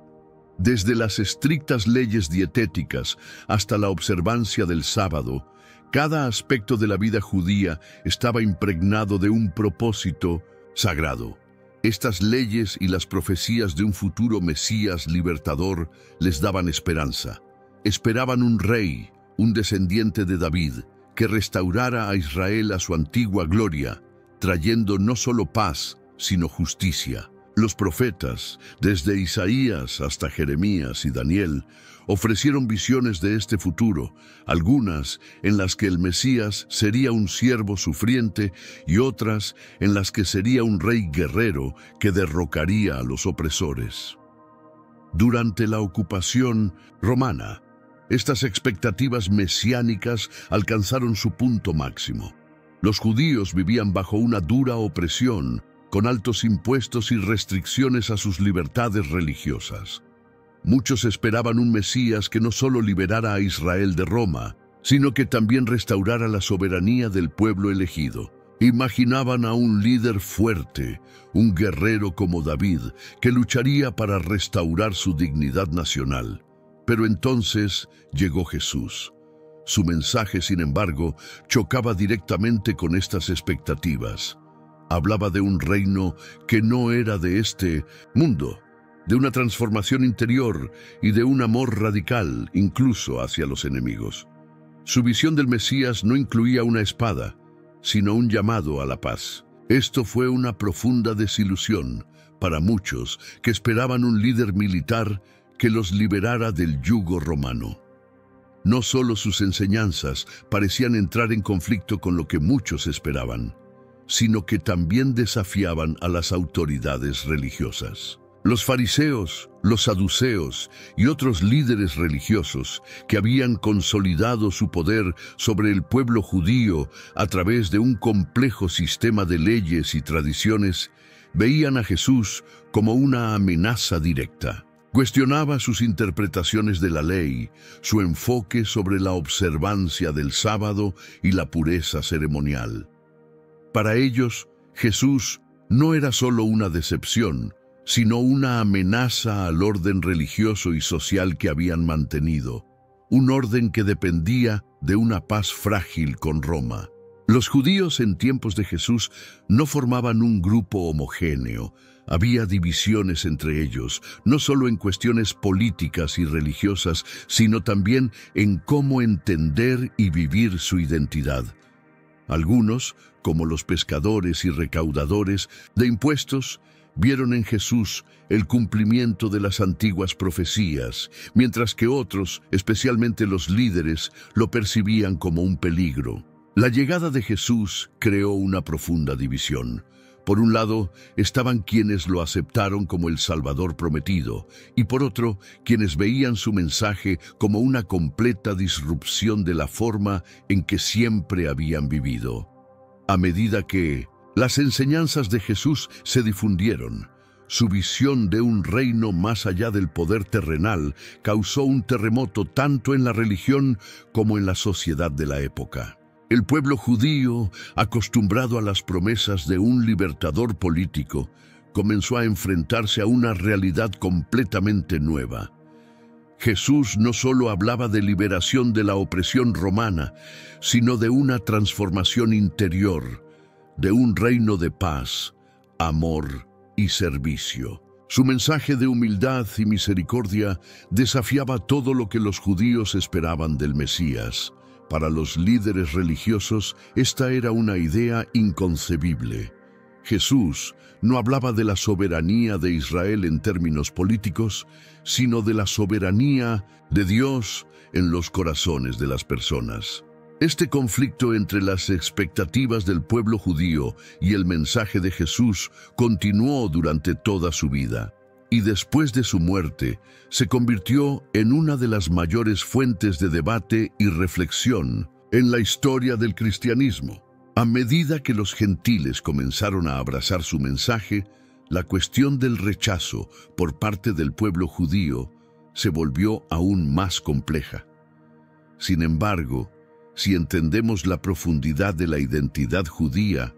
B: Desde las estrictas leyes dietéticas hasta la observancia del sábado, cada aspecto de la vida judía estaba impregnado de un propósito sagrado. Estas leyes y las profecías de un futuro Mesías libertador les daban esperanza. Esperaban un rey, un descendiente de David, que restaurara a Israel a su antigua gloria, trayendo no solo paz, sino justicia. Los profetas, desde Isaías hasta Jeremías y Daniel, ofrecieron visiones de este futuro, algunas en las que el Mesías sería un siervo sufriente y otras en las que sería un rey guerrero que derrocaría a los opresores. Durante la ocupación romana, estas expectativas mesiánicas alcanzaron su punto máximo. Los judíos vivían bajo una dura opresión, con altos impuestos y restricciones a sus libertades religiosas. Muchos esperaban un Mesías que no solo liberara a Israel de Roma, sino que también restaurara la soberanía del pueblo elegido. Imaginaban a un líder fuerte, un guerrero como David, que lucharía para restaurar su dignidad nacional. Pero entonces llegó Jesús. Su mensaje, sin embargo, chocaba directamente con estas expectativas. Hablaba de un reino que no era de este mundo, de una transformación interior y de un amor radical, incluso hacia los enemigos. Su visión del Mesías no incluía una espada, sino un llamado a la paz. Esto fue una profunda desilusión para muchos que esperaban un líder militar que los liberara del yugo romano. No solo sus enseñanzas parecían entrar en conflicto con lo que muchos esperaban, sino que también desafiaban a las autoridades religiosas. Los fariseos, los saduceos y otros líderes religiosos que habían consolidado su poder sobre el pueblo judío a través de un complejo sistema de leyes y tradiciones, veían a Jesús como una amenaza directa. Cuestionaba sus interpretaciones de la ley, su enfoque sobre la observancia del sábado y la pureza ceremonial. Para ellos, Jesús no era solo una decepción, sino una amenaza al orden religioso y social que habían mantenido, un orden que dependía de una paz frágil con Roma. Los judíos en tiempos de Jesús no formaban un grupo homogéneo. Había divisiones entre ellos, no solo en cuestiones políticas y religiosas, sino también en cómo entender y vivir su identidad. Algunos, como los pescadores y recaudadores de impuestos, vieron en Jesús el cumplimiento de las antiguas profecías, mientras que otros, especialmente los líderes, lo percibían como un peligro. La llegada de Jesús creó una profunda división. Por un lado, estaban quienes lo aceptaron como el Salvador prometido, y por otro, quienes veían su mensaje como una completa disrupción de la forma en que siempre habían vivido. A medida que las enseñanzas de Jesús se difundieron, su visión de un reino más allá del poder terrenal causó un terremoto tanto en la religión como en la sociedad de la época. El pueblo judío, acostumbrado a las promesas de un libertador político, comenzó a enfrentarse a una realidad completamente nueva. Jesús no solo hablaba de liberación de la opresión romana, sino de una transformación interior, de un reino de paz, amor y servicio. Su mensaje de humildad y misericordia desafiaba todo lo que los judíos esperaban del Mesías. Para los líderes religiosos, esta era una idea inconcebible. Jesús no hablaba de la soberanía de Israel en términos políticos, sino de la soberanía de Dios en los corazones de las personas. Este conflicto entre las expectativas del pueblo judío y el mensaje de Jesús continuó durante toda su vida, y después de su muerte se convirtió en una de las mayores fuentes de debate y reflexión en la historia del cristianismo. A medida que los gentiles comenzaron a abrazar su mensaje, la cuestión del rechazo por parte del pueblo judío se volvió aún más compleja. Sin embargo, si entendemos la profundidad de la identidad judía,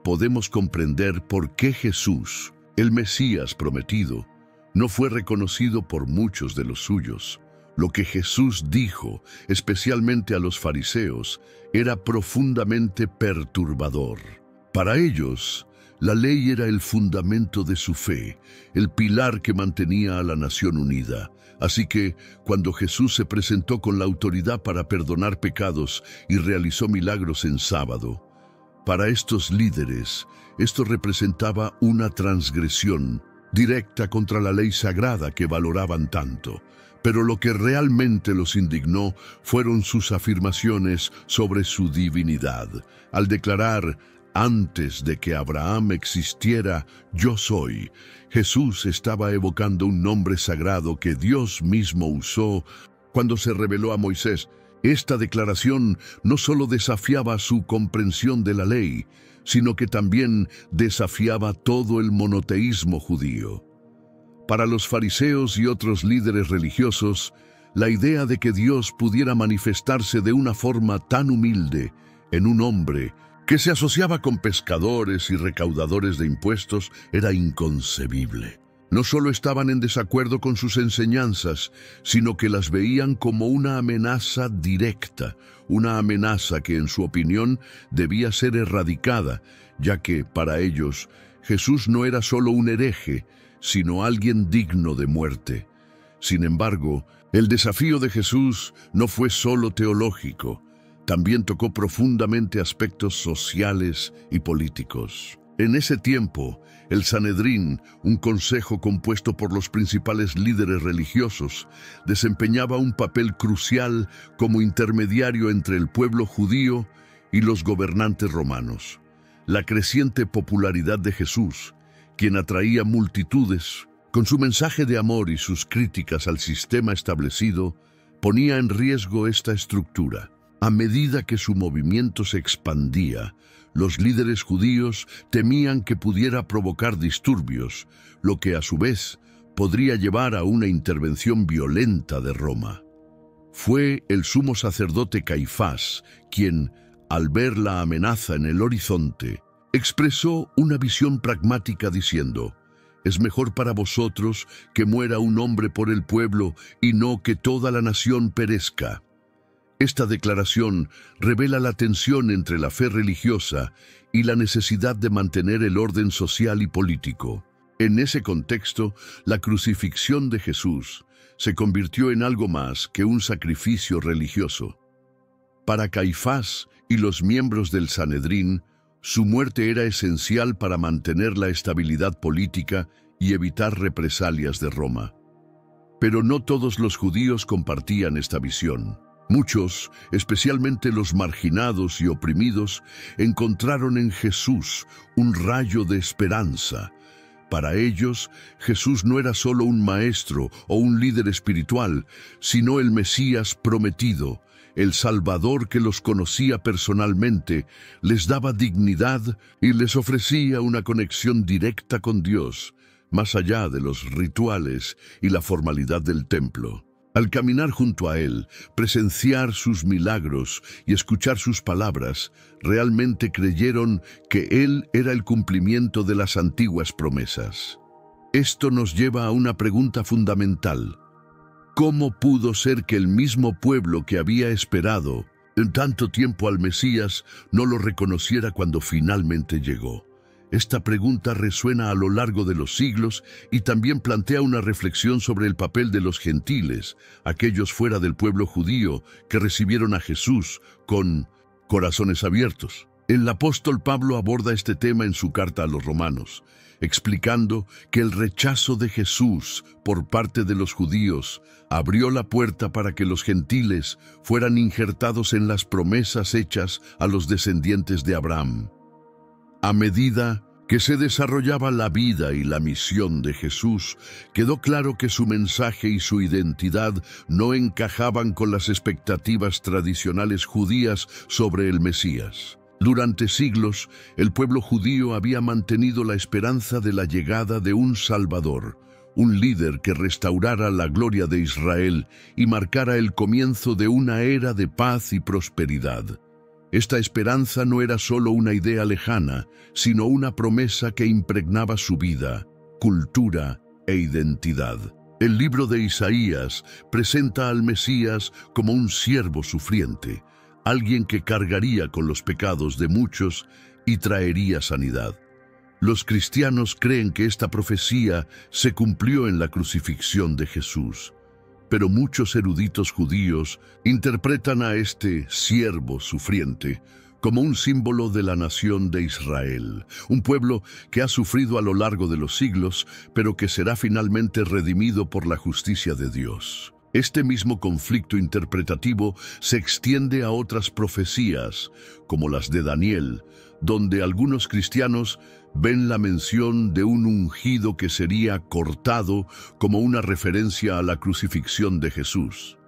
B: podemos comprender por qué Jesús, el Mesías prometido, no fue reconocido por muchos de los suyos. Lo que Jesús dijo, especialmente a los fariseos, era profundamente perturbador. Para ellos, la ley era el fundamento de su fe, el pilar que mantenía a la nación unida. Así que, cuando Jesús se presentó con la autoridad para perdonar pecados y realizó milagros en sábado, para estos líderes, esto representaba una transgresión directa contra la ley sagrada que valoraban tanto. Pero lo que realmente los indignó fueron sus afirmaciones sobre su divinidad. Al declarar, antes de que Abraham existiera, yo soy, Jesús estaba evocando un nombre sagrado que Dios mismo usó cuando se reveló a Moisés. Esta declaración no solo desafiaba su comprensión de la ley, sino que también desafiaba todo el monoteísmo judío. Para los fariseos y otros líderes religiosos, la idea de que Dios pudiera manifestarse de una forma tan humilde en un hombre que se asociaba con pescadores y recaudadores de impuestos era inconcebible. No solo estaban en desacuerdo con sus enseñanzas, sino que las veían como una amenaza directa, una amenaza que en su opinión debía ser erradicada, ya que, para ellos, Jesús no era solo un hereje, sino alguien digno de muerte. Sin embargo, el desafío de Jesús no fue solo teológico, también tocó profundamente aspectos sociales y políticos. En ese tiempo, el Sanedrín, un consejo compuesto por los principales líderes religiosos, desempeñaba un papel crucial como intermediario entre el pueblo judío y los gobernantes romanos. La creciente popularidad de Jesús, quien atraía multitudes, con su mensaje de amor y sus críticas al sistema establecido, ponía en riesgo esta estructura. A medida que su movimiento se expandía, los líderes judíos temían que pudiera provocar disturbios, lo que a su vez podría llevar a una intervención violenta de Roma. Fue el sumo sacerdote Caifás quien, al ver la amenaza en el horizonte, expresó una visión pragmática diciendo: «Es mejor para vosotros que muera un hombre por el pueblo y no que toda la nación perezca». Esta declaración revela la tensión entre la fe religiosa y la necesidad de mantener el orden social y político. En ese contexto, la crucifixión de Jesús se convirtió en algo más que un sacrificio religioso. Para Caifás y los miembros del Sanedrín, su muerte era esencial para mantener la estabilidad política y evitar represalias de Roma. Pero no todos los judíos compartían esta visión. Muchos, especialmente los marginados y oprimidos, encontraron en Jesús un rayo de esperanza. Para ellos, Jesús no era solo un maestro o un líder espiritual, sino el Mesías prometido, el Salvador que los conocía personalmente, les daba dignidad y les ofrecía una conexión directa con Dios, más allá de los rituales y la formalidad del templo. Al caminar junto a Él, presenciar sus milagros y escuchar sus palabras, realmente creyeron que Él era el cumplimiento de las antiguas promesas. Esto nos lleva a una pregunta fundamental. ¿Cómo pudo ser que el mismo pueblo que había esperado en tanto tiempo al Mesías no lo reconociera cuando finalmente llegó? Esta pregunta resuena a lo largo de los siglos y también plantea una reflexión sobre el papel de los gentiles, aquellos fuera del pueblo judío que recibieron a Jesús con corazones abiertos. El apóstol Pablo aborda este tema en su carta a los romanos, explicando que el rechazo de Jesús por parte de los judíos abrió la puerta para que los gentiles fueran injertados en las promesas hechas a los descendientes de Abraham. A medida que se desarrollaba la vida y la misión de Jesús, quedó claro que su mensaje y su identidad no encajaban con las expectativas tradicionales judías sobre el Mesías. Durante siglos, el pueblo judío había mantenido la esperanza de la llegada de un Salvador, un líder que restaurara la gloria de Israel y marcara el comienzo de una era de paz y prosperidad. Esta esperanza no era solo una idea lejana, sino una promesa que impregnaba su vida, cultura e identidad. El libro de Isaías presenta al Mesías como un siervo sufriente, alguien que cargaría con los pecados de muchos y traería sanidad. Los cristianos creen que esta profecía se cumplió en la crucifixión de Jesús. Pero muchos eruditos judíos interpretan a este siervo sufriente como un símbolo de la nación de Israel, un pueblo que ha sufrido a lo largo de los siglos, pero que será finalmente redimido por la justicia de Dios. Este mismo conflicto interpretativo se extiende a otras profecías, como las de Daniel, donde algunos cristianos ven la mención de un ungido que sería cortado como una referencia a la crucifixión de Jesús.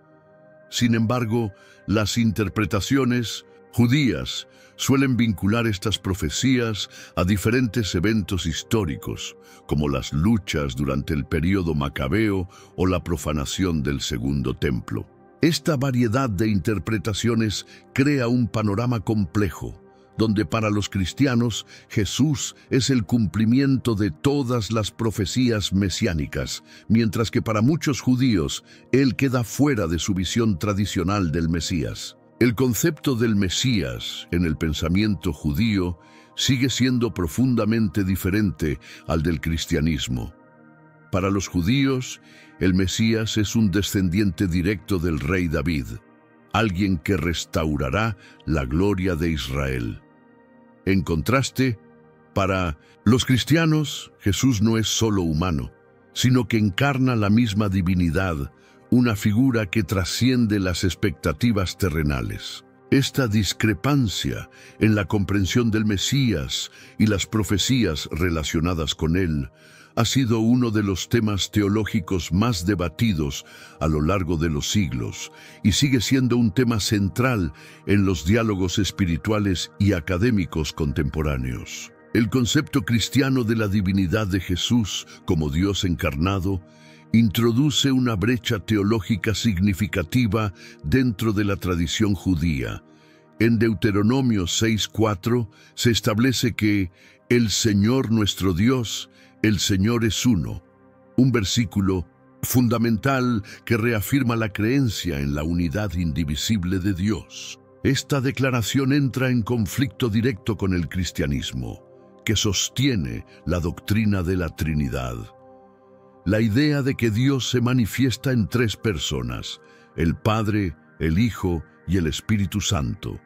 B: Sin embargo, las interpretaciones judías suelen vincular estas profecías a diferentes eventos históricos, como las luchas durante el período macabeo o la profanación del Segundo Templo. Esta variedad de interpretaciones crea un panorama complejo, donde para los cristianos Jesús es el cumplimiento de todas las profecías mesiánicas, mientras que para muchos judíos Él queda fuera de su visión tradicional del Mesías. El concepto del Mesías en el pensamiento judío sigue siendo profundamente diferente al del cristianismo. Para los judíos, el Mesías es un descendiente directo del rey David, alguien que restaurará la gloria de Israel. En contraste, Para los cristianos, Jesús no es solo humano, sino que encarna la misma divinidad, una figura que trasciende las expectativas terrenales. Esta discrepancia en la comprensión del Mesías y las profecías relacionadas con él ha sido uno de los temas teológicos más debatidos a lo largo de los siglos y sigue siendo un tema central en los diálogos espirituales y académicos contemporáneos. El concepto cristiano de la divinidad de Jesús como Dios encarnado introduce una brecha teológica significativa dentro de la tradición judía. En Deuteronomio 6:4 se establece que el Señor nuestro Dios, el Señor es uno, un versículo fundamental que reafirma la creencia en la unidad indivisible de Dios. Esta declaración entra en conflicto directo con el cristianismo, que sostiene la doctrina de la Trinidad. La idea de que Dios se manifiesta en tres personas, el Padre, el Hijo y el Espíritu Santo.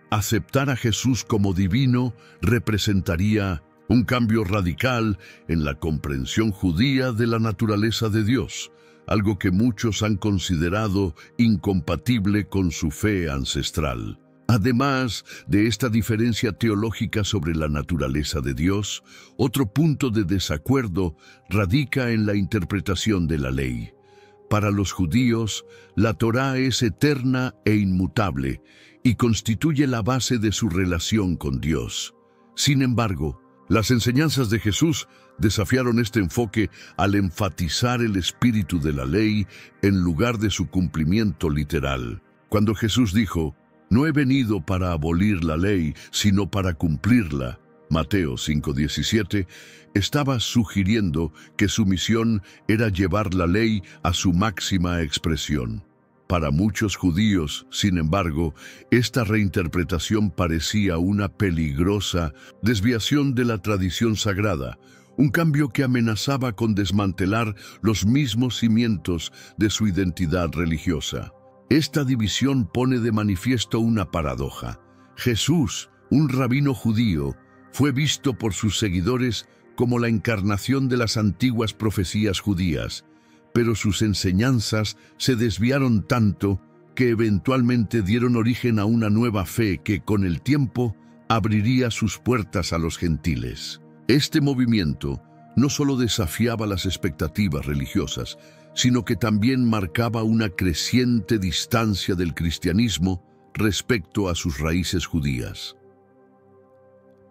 B: Aceptar a Jesús como divino representaría un cambio radical en la comprensión judía de la naturaleza de Dios, algo que muchos han considerado incompatible con su fe ancestral. Además de esta diferencia teológica sobre la naturaleza de Dios, otro punto de desacuerdo radica en la interpretación de la ley. Para los judíos, la Torá es eterna e inmutable y constituye la base de su relación con Dios. Sin embargo, las enseñanzas de Jesús desafiaron este enfoque al enfatizar el espíritu de la ley en lugar de su cumplimiento literal. Cuando Jesús dijo, «No he venido para abolir la ley, sino para cumplirla», Mateo 5:17, estaba sugiriendo que su misión era llevar la ley a su máxima expresión. Para muchos judíos, sin embargo, esta reinterpretación parecía una peligrosa desviación de la tradición sagrada, un cambio que amenazaba con desmantelar los mismos cimientos de su identidad religiosa. Esta división pone de manifiesto una paradoja. Jesús, un rabino judío, fue visto por sus seguidores como la encarnación de las antiguas profecías judías, pero sus enseñanzas se desviaron tanto que eventualmente dieron origen a una nueva fe que con el tiempo abriría sus puertas a los gentiles. Este movimiento no solo desafiaba las expectativas religiosas, sino que también marcaba una creciente distancia del cristianismo respecto a sus raíces judías.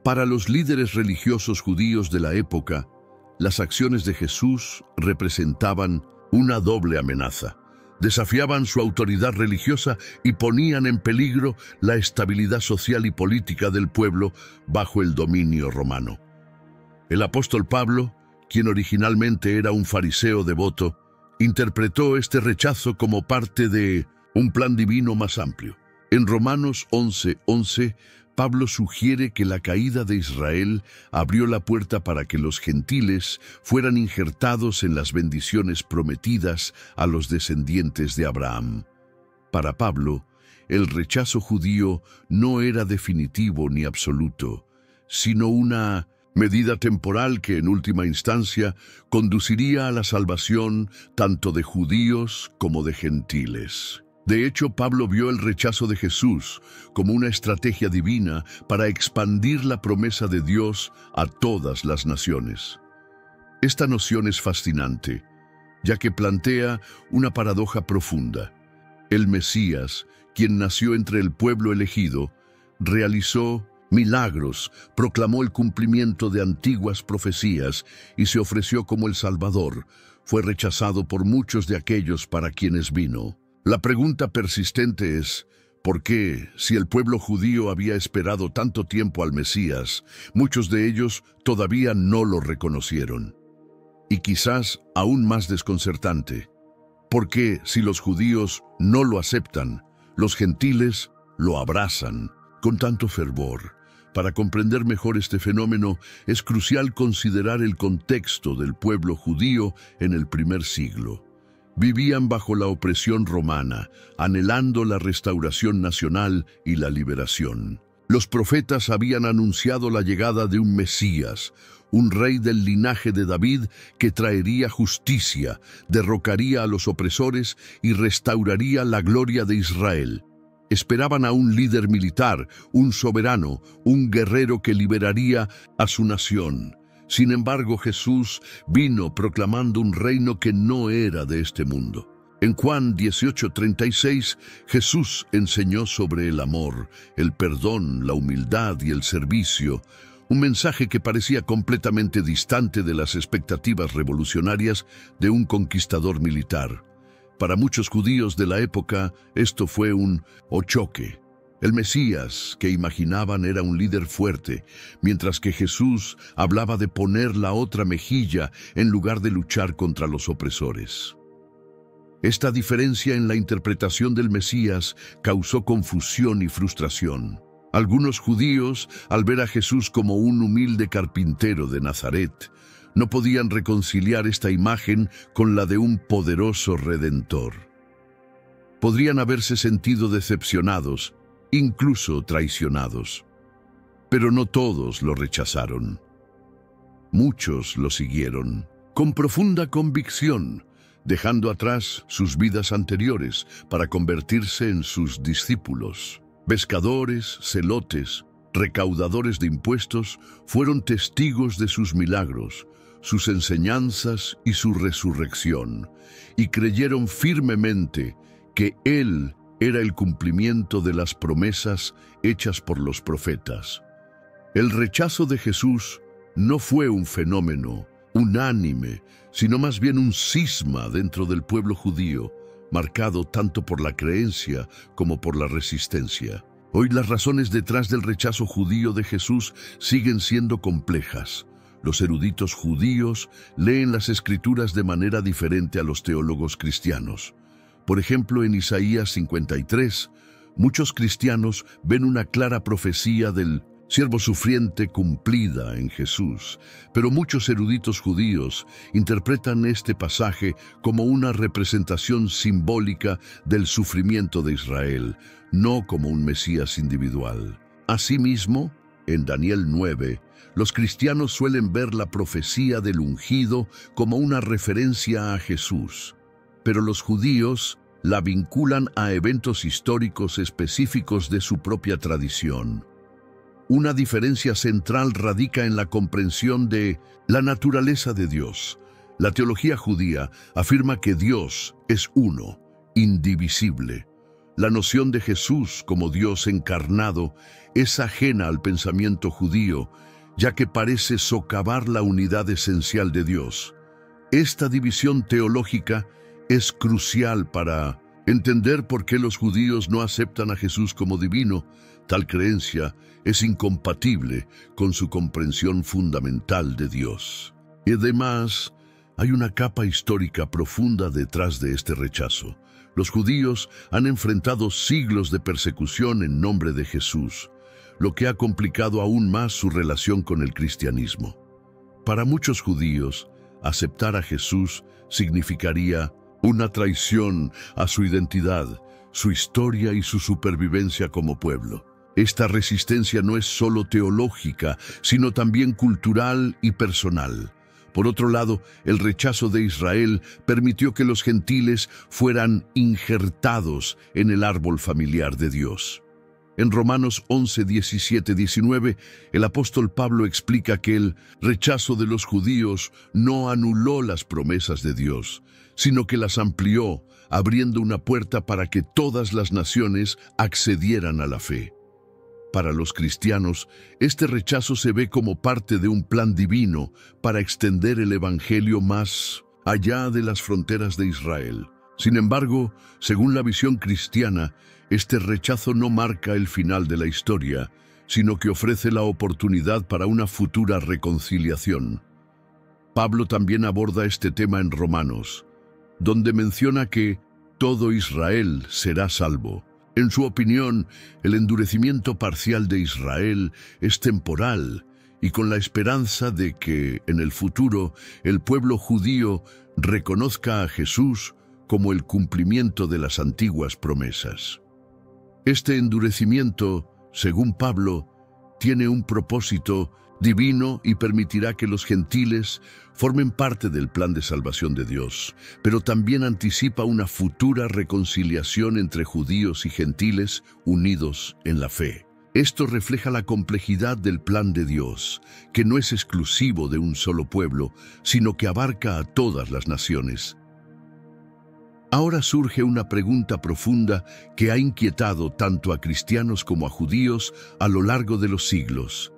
B: Para los líderes religiosos judíos de la época, las acciones de Jesús representaban una doble amenaza. Desafiaban su autoridad religiosa y ponían en peligro la estabilidad social y política del pueblo bajo el dominio romano. El apóstol Pablo, quien originalmente era un fariseo devoto, interpretó este rechazo como parte de un plan divino más amplio. En Romanos 11:11, Pablo sugiere que la caída de Israel abrió la puerta para que los gentiles fueran injertados en las bendiciones prometidas a los descendientes de Abraham. Para Pablo, el rechazo judío no era definitivo ni absoluto, sino una medida temporal que en última instancia conduciría a la salvación tanto de judíos como de gentiles. De hecho, Pablo vio el rechazo de Jesús como una estrategia divina para expandir la promesa de Dios a todas las naciones. Esta noción es fascinante, ya que plantea una paradoja profunda. El Mesías, quien nació entre el pueblo elegido, realizó milagros, proclamó el cumplimiento de antiguas profecías y se ofreció como el Salvador. Fue rechazado por muchos de aquellos para quienes vino. La pregunta persistente es, ¿por qué, si el pueblo judío había esperado tanto tiempo al Mesías, muchos de ellos todavía no lo reconocieron? Y quizás aún más desconcertante, ¿por qué, si los judíos no lo aceptan, los gentiles lo abrazan con tanto fervor? Para comprender mejor este fenómeno, es crucial considerar el contexto del pueblo judío en el primer siglo. Vivían bajo la opresión romana, anhelando la restauración nacional y la liberación. Los profetas habían anunciado la llegada de un Mesías, un rey del linaje de David que traería justicia, derrocaría a los opresores y restauraría la gloria de Israel. Esperaban a un líder militar, un soberano, un guerrero que liberaría a su nación. Sin embargo, Jesús vino proclamando un reino que no era de este mundo. En Juan 18:36, Jesús enseñó sobre el amor, el perdón, la humildad y el servicio, un mensaje que parecía completamente distante de las expectativas revolucionarias de un conquistador militar. Para muchos judíos de la época, esto fue un choque. El Mesías que imaginaban era un líder fuerte, mientras que Jesús hablaba de poner la otra mejilla en lugar de luchar contra los opresores. Esta diferencia en la interpretación del Mesías causó confusión y frustración. Algunos judíos, al ver a Jesús como un humilde carpintero de Nazaret, no podían reconciliar esta imagen con la de un poderoso redentor. Podrían haberse sentido decepcionados, incluso traicionados. Pero no todos lo rechazaron. Muchos lo siguieron, con profunda convicción, dejando atrás sus vidas anteriores para convertirse en sus discípulos. Pescadores, celotes, recaudadores de impuestos fueron testigos de sus milagros, sus enseñanzas y su resurrección, y creyeron firmemente que Él era el cumplimiento de las promesas hechas por los profetas. El rechazo de Jesús no fue un fenómeno unánime, sino más bien un cisma dentro del pueblo judío, marcado tanto por la creencia como por la resistencia. Hoy las razones detrás del rechazo judío de Jesús siguen siendo complejas. Los eruditos judíos leen las Escrituras de manera diferente a los teólogos cristianos. Por ejemplo, en Isaías 53, muchos cristianos ven una clara profecía del siervo sufriente cumplida en Jesús, pero muchos eruditos judíos interpretan este pasaje como una representación simbólica del sufrimiento de Israel, no como un Mesías individual. Asimismo, en Daniel 9, los cristianos suelen ver la profecía del ungido como una referencia a Jesús, pero los judíos la vinculan a eventos históricos específicos de su propia tradición. Una diferencia central radica en la comprensión de la naturaleza de Dios. La teología judía afirma que Dios es uno, indivisible. La noción de Jesús como Dios encarnado es ajena al pensamiento judío, ya que parece socavar la unidad esencial de Dios. Esta división teológica es crucial para entender por qué los judíos no aceptan a Jesús como divino. Tal creencia es incompatible con su comprensión fundamental de Dios. Y además, hay una capa histórica profunda detrás de este rechazo. Los judíos han enfrentado siglos de persecución en nombre de Jesús, lo que ha complicado aún más su relación con el cristianismo. Para muchos judíos, aceptar a Jesús significaría una traición a su identidad, su historia y su supervivencia como pueblo. Esta resistencia no es solo teológica, sino también cultural y personal. Por otro lado, el rechazo de Israel permitió que los gentiles fueran injertados en el árbol familiar de Dios. En Romanos 11, 17, 19, el apóstol Pablo explica que el rechazo de los judíos no anuló las promesas de Dios, sino que las amplió, abriendo una puerta para que todas las naciones accedieran a la fe. Para los cristianos, este rechazo se ve como parte de un plan divino para extender el evangelio más allá de las fronteras de Israel. Sin embargo, según la visión cristiana, este rechazo no marca el final de la historia, sino que ofrece la oportunidad para una futura reconciliación. Pablo también aborda este tema en Romanos, donde menciona que todo Israel será salvo. En su opinión, el endurecimiento parcial de Israel es temporal y con la esperanza de que, en el futuro, el pueblo judío reconozca a Jesús como el cumplimiento de las antiguas promesas. Este endurecimiento según Pablo, tiene un propósito divino y permitirá que los gentiles formen parte del plan de salvación de Dios, pero también anticipa una futura reconciliación entre judíos y gentiles unidos en la fe. Esto refleja la complejidad del plan de Dios, que no es exclusivo de un solo pueblo, sino que abarca a todas las naciones. Ahora surge una pregunta profunda que ha inquietado tanto a cristianos como a judíos a lo largo de los siglos.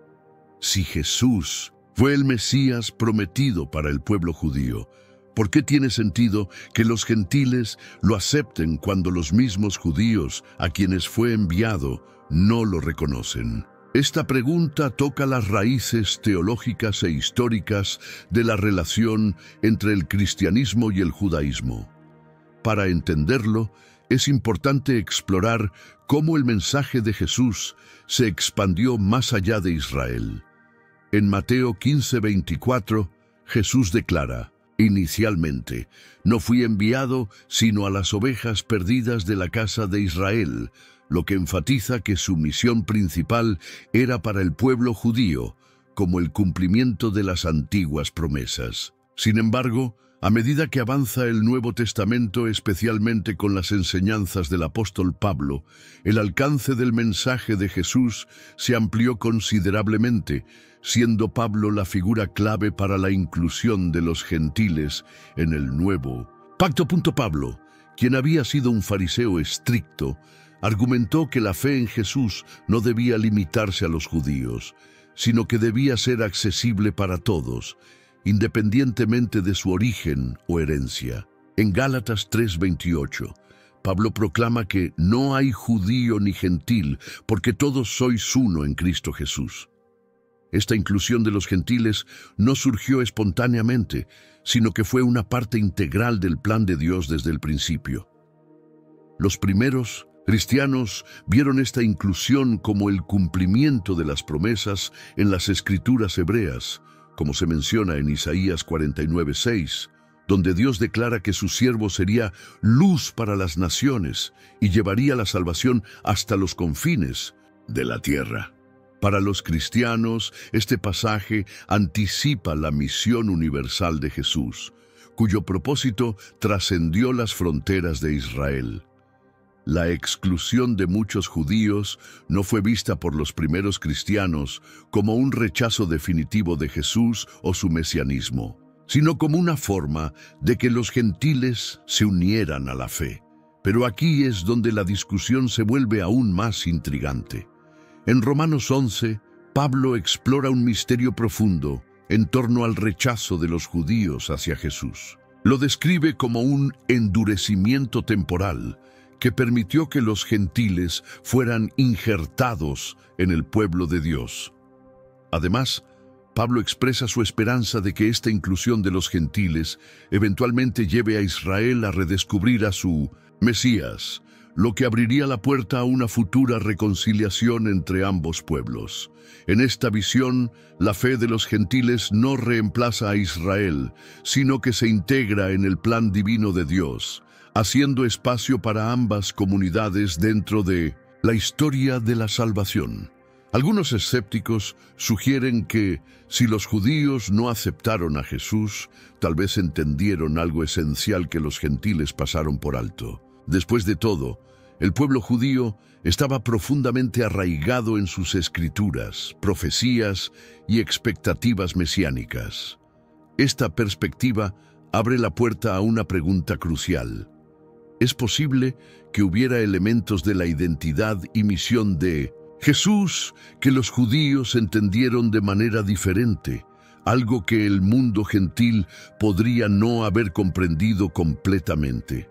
B: Si Jesús fue el Mesías prometido para el pueblo judío, ¿por qué tiene sentido que los gentiles lo acepten cuando los mismos judíos a quienes fue enviado no lo reconocen? Esta pregunta toca las raíces teológicas e históricas de la relación entre el cristianismo y el judaísmo. Para entenderlo, es importante explorar cómo el mensaje de Jesús se expandió más allá de Israel. En Mateo 15:24, Jesús declara: inicialmente, no fui enviado sino a las ovejas perdidas de la casa de Israel, lo que enfatiza que su misión principal era para el pueblo judío, como el cumplimiento de las antiguas promesas. Sin embargo, a medida que avanza el Nuevo Testamento, especialmente con las enseñanzas del apóstol Pablo, el alcance del mensaje de Jesús se amplió considerablemente, siendo Pablo la figura clave para la inclusión de los gentiles en el nuevo pacto. Pablo, quien había sido un fariseo estricto, argumentó que la fe en Jesús no debía limitarse a los judíos, sino que debía ser accesible para todos, independientemente de su origen o herencia. En Gálatas 3:28, Pablo proclama que no hay judío ni gentil, porque todos sois uno en Cristo Jesús. Esta inclusión de los gentiles no surgió espontáneamente, sino que fue una parte integral del plan de Dios desde el principio. Los primeros cristianos vieron esta inclusión como el cumplimiento de las promesas en las Escrituras hebreas, como se menciona en Isaías 49:6, donde Dios declara que su siervo sería luz para las naciones y llevaría la salvación hasta los confines de la tierra. Para los cristianos, este pasaje anticipa la misión universal de Jesús, cuyo propósito trascendió las fronteras de Israel. La exclusión de muchos judíos no fue vista por los primeros cristianos como un rechazo definitivo de Jesús o su mesianismo, sino como una forma de que los gentiles se unieran a la fe. Pero aquí es donde la discusión se vuelve aún más intrigante. En Romanos 11, Pablo explora un misterio profundo en torno al rechazo de los judíos hacia Jesús. Lo describe como un endurecimiento temporal que permitió que los gentiles fueran injertados en el pueblo de Dios. Además, Pablo expresa su esperanza de que esta inclusión de los gentiles eventualmente lleve a Israel a redescubrir a su Mesías, lo que abriría la puerta a una futura reconciliación entre ambos pueblos. En esta visión, la fe de los gentiles no reemplaza a Israel, sino que se integra en el plan divino de Dios, haciendo espacio para ambas comunidades dentro de la historia de la salvación. Algunos escépticos sugieren que, si los judíos no aceptaron a Jesús, tal vez entendieron algo esencial que los gentiles pasaron por alto. Después de todo, el pueblo judío estaba profundamente arraigado en sus escrituras, profecías y expectativas mesiánicas. Esta perspectiva abre la puerta a una pregunta crucial. ¿Es posible que hubiera elementos de la identidad y misión de Jesús que los judíos entendieron de manera diferente, algo que el mundo gentil podría no haber comprendido completamente?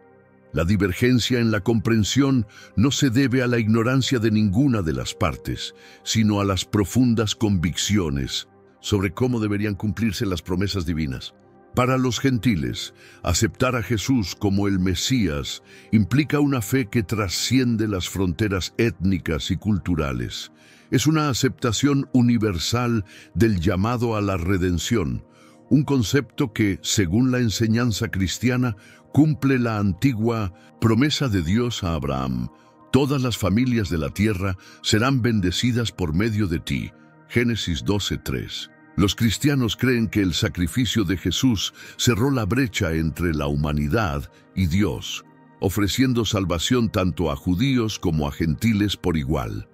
B: La divergencia en la comprensión no se debe a la ignorancia de ninguna de las partes, sino a las profundas convicciones sobre cómo deberían cumplirse las promesas divinas. Para los gentiles, aceptar a Jesús como el Mesías implica una fe que trasciende las fronteras étnicas y culturales. Es una aceptación universal del llamado a la redención, un concepto que, según la enseñanza cristiana, cumple la antigua promesa de Dios a Abraham: Todas las familias de la tierra serán bendecidas por medio de ti. Génesis 12:3. Los cristianos creen que el sacrificio de Jesús cerró la brecha entre la humanidad y Dios, ofreciendo salvación tanto a judíos como a gentiles por igual.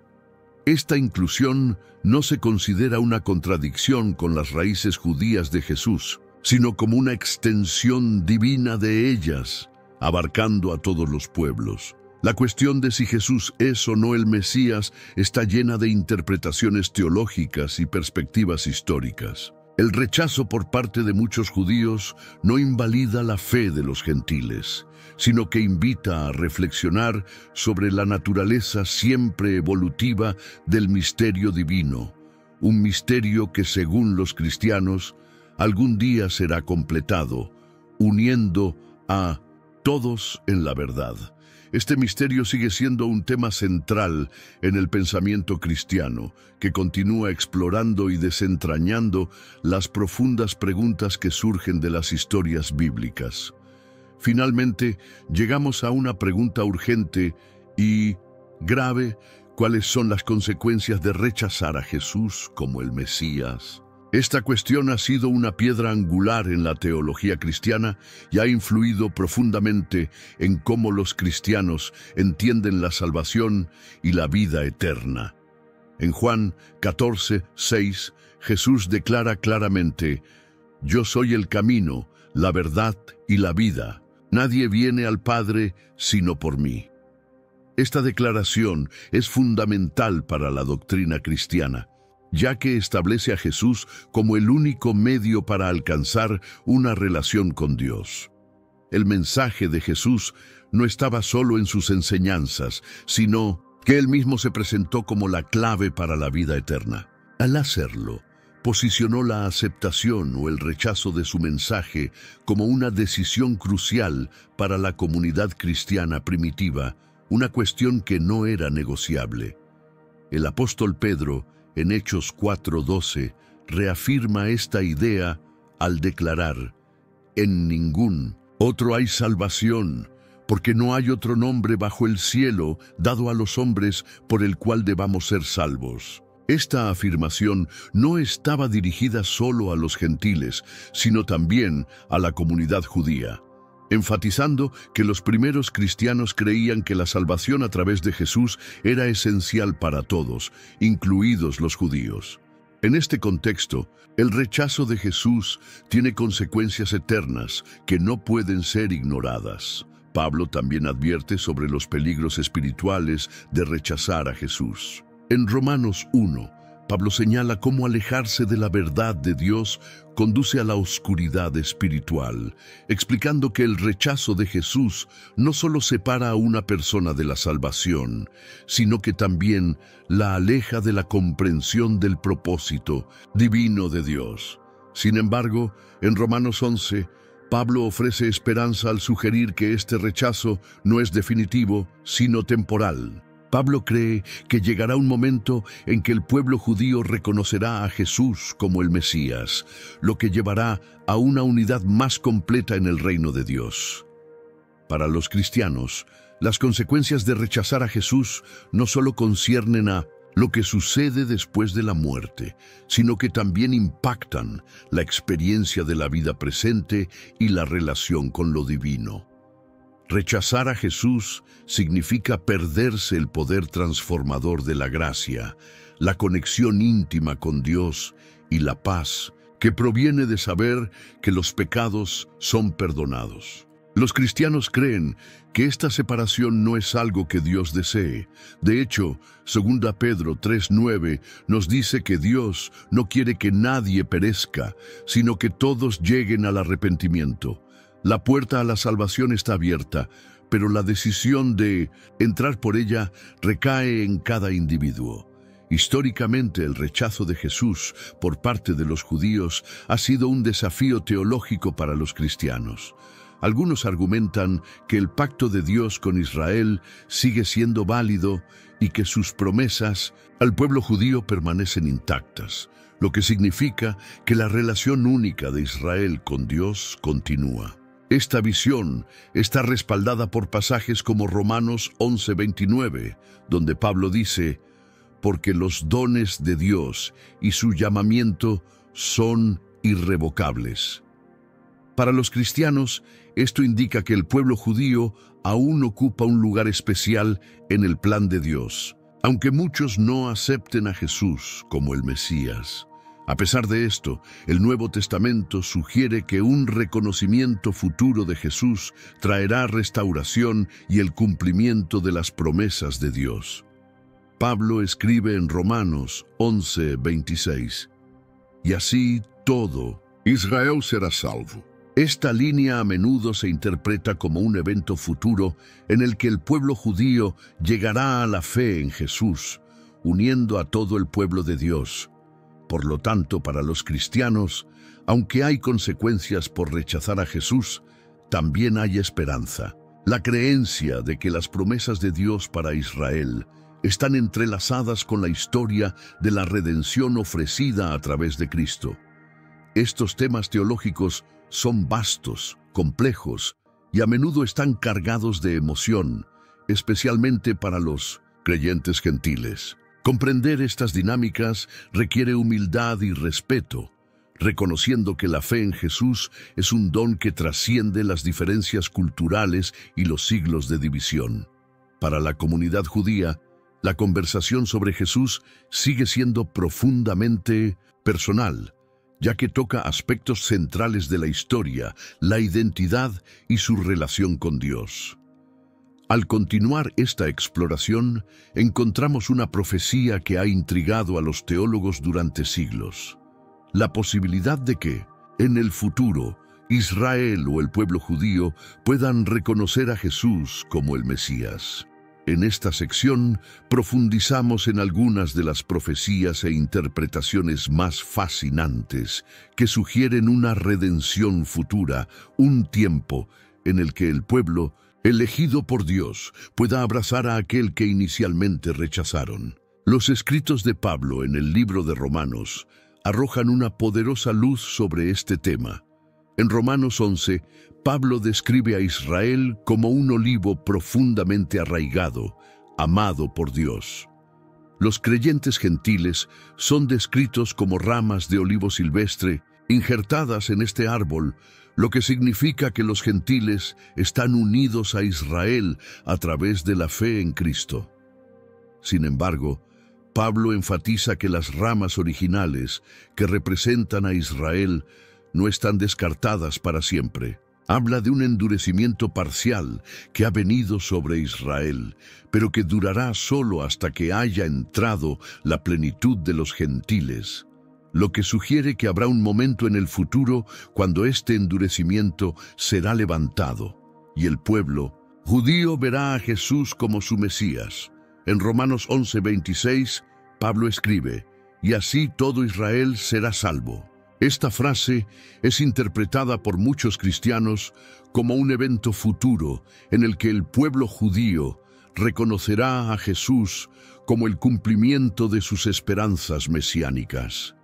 B: Esta inclusión no se considera una contradicción con las raíces judías de Jesús, sino como una extensión divina de ellas, abarcando a todos los pueblos. La cuestión de si Jesús es o no el Mesías está llena de interpretaciones teológicas y perspectivas históricas. El rechazo por parte de muchos judíos no invalida la fe de los gentiles, sino que invita a reflexionar sobre la naturaleza siempre evolutiva del misterio divino, un misterio que, según los cristianos, algún día será completado, uniendo a todos en la verdad. Este misterio sigue siendo un tema central en el pensamiento cristiano, que continúa explorando y desentrañando las profundas preguntas que surgen de las historias bíblicas. Finalmente, llegamos a una pregunta urgente y grave: ¿cuáles son las consecuencias de rechazar a Jesús como el Mesías? Esta cuestión ha sido una piedra angular en la teología cristiana y ha influido profundamente en cómo los cristianos entienden la salvación y la vida eterna. En Juan 14:6, Jesús declara claramente: «Yo soy el camino, la verdad y la vida. Nadie viene al Padre sino por mí». Esta declaración es fundamental para la doctrina cristiana, ya que establece a Jesús como el único medio para alcanzar una relación con Dios. El mensaje de Jesús no estaba solo en sus enseñanzas, sino que Él mismo se presentó como la clave para la vida eterna. Al hacerlo, posicionó la aceptación o el rechazo de su mensaje como una decisión crucial para la comunidad cristiana primitiva, una cuestión que no era negociable. El apóstol Pedro, en Hechos 4:12, reafirma esta idea al declarar: «En ningún otro hay salvación, porque no hay otro nombre bajo el cielo dado a los hombres por el cual debamos ser salvos». Esta afirmación no estaba dirigida solo a los gentiles, sino también a la comunidad judía, enfatizando que los primeros cristianos creían que la salvación a través de Jesús era esencial para todos, incluidos los judíos. En este contexto, el rechazo de Jesús tiene consecuencias eternas que no pueden ser ignoradas. Pablo también advierte sobre los peligros espirituales de rechazar a Jesús. En Romanos 1, Pablo señala cómo alejarse de la verdad de Dios conduce a la oscuridad espiritual, explicando que el rechazo de Jesús no solo separa a una persona de la salvación, sino que también la aleja de la comprensión del propósito divino de Dios. Sin embargo, en Romanos 11, Pablo ofrece esperanza al sugerir que este rechazo no es definitivo, sino temporal. Pablo cree que llegará un momento en que el pueblo judío reconocerá a Jesús como el Mesías, lo que llevará a una unidad más completa en el reino de Dios. Para los cristianos, las consecuencias de rechazar a Jesús no solo conciernen a lo que sucede después de la muerte, sino que también impactan la experiencia de la vida presente y la relación con lo divino. Rechazar a Jesús significa perderse el poder transformador de la gracia, la conexión íntima con Dios y la paz que proviene de saber que los pecados son perdonados. Los cristianos creen que esta separación no es algo que Dios desee. De hecho, 2 Pedro 3:9 nos dice que Dios no quiere que nadie perezca, sino que todos lleguen al arrepentimiento. La puerta a la salvación está abierta, pero la decisión de entrar por ella recae en cada individuo. Históricamente, el rechazo de Jesús por parte de los judíos ha sido un desafío teológico para los cristianos. Algunos argumentan que el pacto de Dios con Israel sigue siendo válido y que sus promesas al pueblo judío permanecen intactas, lo que significa que la relación única de Israel con Dios continúa. Esta visión está respaldada por pasajes como Romanos 11:29, donde Pablo dice: porque los dones de Dios y su llamamiento son irrevocables. Para los cristianos, esto indica que el pueblo judío aún ocupa un lugar especial en el plan de Dios, aunque muchos no acepten a Jesús como el Mesías. A pesar de esto, el Nuevo Testamento sugiere que un reconocimiento futuro de Jesús traerá restauración y el cumplimiento de las promesas de Dios. Pablo escribe en Romanos 11:26, y así todo Israel será salvo. Esta línea a menudo se interpreta como un evento futuro en el que el pueblo judío llegará a la fe en Jesús, uniendo a todo el pueblo de Dios. Por lo tanto, para los cristianos, aunque hay consecuencias por rechazar a Jesús, también hay esperanza. La creencia de que las promesas de Dios para Israel están entrelazadas con la historia de la redención ofrecida a través de Cristo. Estos temas teológicos son vastos, complejos y a menudo están cargados de emoción, especialmente para los creyentes gentiles. Comprender estas dinámicas requiere humildad y respeto, reconociendo que la fe en Jesús es un don que trasciende las diferencias culturales y los siglos de división. Para la comunidad judía, la conversación sobre Jesús sigue siendo profundamente personal, ya que toca aspectos centrales de la historia, la identidad y su relación con Dios. Al continuar esta exploración, encontramos una profecía que ha intrigado a los teólogos durante siglos. La posibilidad de que, en el futuro, Israel o el pueblo judío puedan reconocer a Jesús como el Mesías. En esta sección profundizamos en algunas de las profecías e interpretaciones más fascinantes que sugieren una redención futura, un tiempo en el que el pueblo, elegido por Dios, pueda abrazar a aquel que inicialmente rechazaron. Los escritos de Pablo en el libro de Romanos arrojan una poderosa luz sobre este tema. En Romanos 11, Pablo describe a Israel como un olivo profundamente arraigado, amado por Dios. Los creyentes gentiles son descritos como ramas de olivo silvestre injertadas en este árbol, lo que significa que los gentiles están unidos a Israel a través de la fe en Cristo. Sin embargo, Pablo enfatiza que las ramas originales que representan a Israel no están descartadas para siempre. Habla de un endurecimiento parcial que ha venido sobre Israel, pero que durará solo hasta que haya entrado la plenitud de los gentiles, lo que sugiere que habrá un momento en el futuro cuando este endurecimiento será levantado, y el pueblo judío verá a Jesús como su Mesías. En Romanos 11:26, Pablo escribe, y así todo Israel será salvo. Esta frase es interpretada por muchos cristianos como un evento futuro en el que el pueblo judío reconocerá a Jesús como el cumplimiento de sus esperanzas mesiánicas.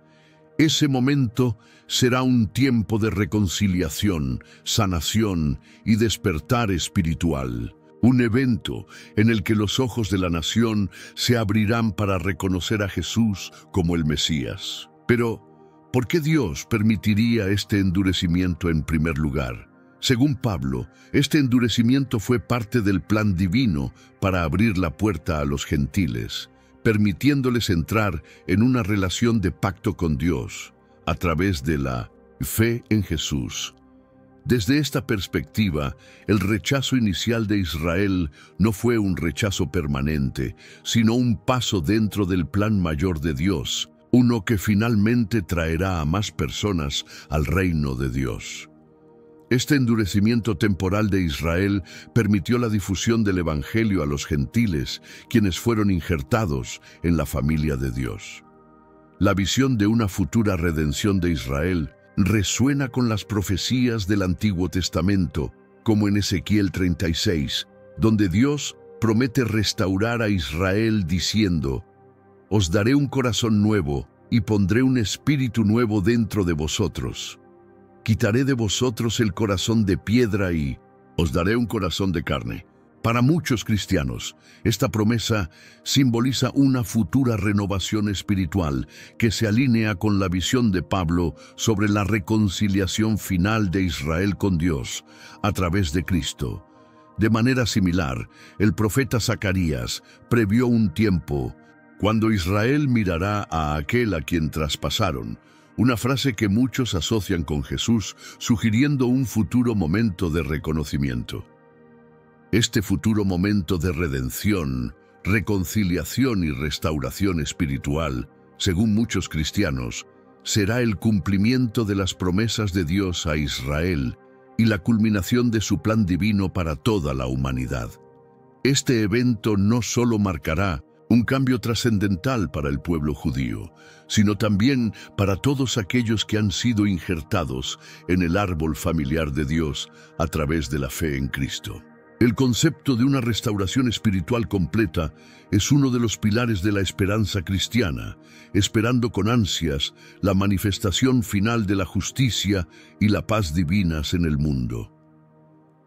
B: Ese momento será un tiempo de reconciliación, sanación y despertar espiritual. Un evento en el que los ojos de la nación se abrirán para reconocer a Jesús como el Mesías. Pero, ¿por qué Dios permitiría este endurecimiento en primer lugar? Según Pablo, este endurecimiento fue parte del plan divino para abrir la puerta a los gentiles, permitiéndoles entrar en una relación de pacto con Dios a través de la fe en Jesús. Desde esta perspectiva, el rechazo inicial de Israel no fue un rechazo permanente, sino un paso dentro del plan mayor de Dios, uno que finalmente traerá a más personas al reino de Dios. Este endurecimiento temporal de Israel permitió la difusión del Evangelio a los gentiles, quienes fueron injertados en la familia de Dios. La visión de una futura redención de Israel resuena con las profecías del Antiguo Testamento, como en Ezequiel 36, donde Dios promete restaurar a Israel diciendo: «Os daré un corazón nuevo y pondré un espíritu nuevo dentro de vosotros. quitaré de vosotros el corazón de piedra y os daré un corazón de carne. Para muchos cristianos, esta promesa simboliza una futura renovación espiritual que se alinea con la visión de Pablo sobre la reconciliación final de Israel con Dios a través de Cristo. De manera similar, el profeta Zacarías previó un tiempo cuando Israel mirará a aquel a quien traspasaron, una frase que muchos asocian con Jesús, sugiriendo un futuro momento de reconocimiento. Este futuro momento de redención, reconciliación y restauración espiritual, según muchos cristianos, será el cumplimiento de las promesas de Dios a Israel y la culminación de su plan divino para toda la humanidad. Este evento no solo marcará un cambio trascendental para el pueblo judío, sino también para todos aquellos que han sido injertados en el árbol familiar de Dios a través de la fe en Cristo. El concepto de una restauración espiritual completa es uno de los pilares de la esperanza cristiana, esperando con ansias la manifestación final de la justicia y la paz divinas en el mundo.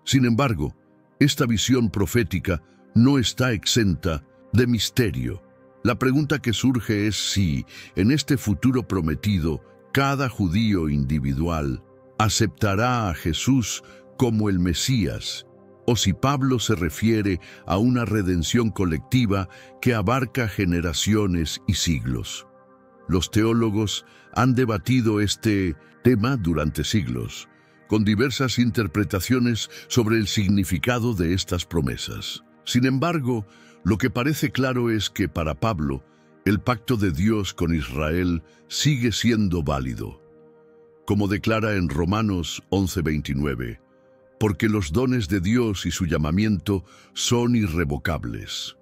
B: Sin embargo, esta visión profética no está exenta de misterio. La pregunta que surge es si, en este futuro prometido, cada judío individual aceptará a Jesús como el Mesías, o si Pablo se refiere a una redención colectiva que abarca generaciones y siglos. Los teólogos han debatido este tema durante siglos, con diversas interpretaciones sobre el significado de estas promesas. Sin embargo, lo que parece claro es que para Pablo, el pacto de Dios con Israel sigue siendo válido. Como declara en Romanos 11:29, porque los dones de Dios y su llamamiento son irrevocables.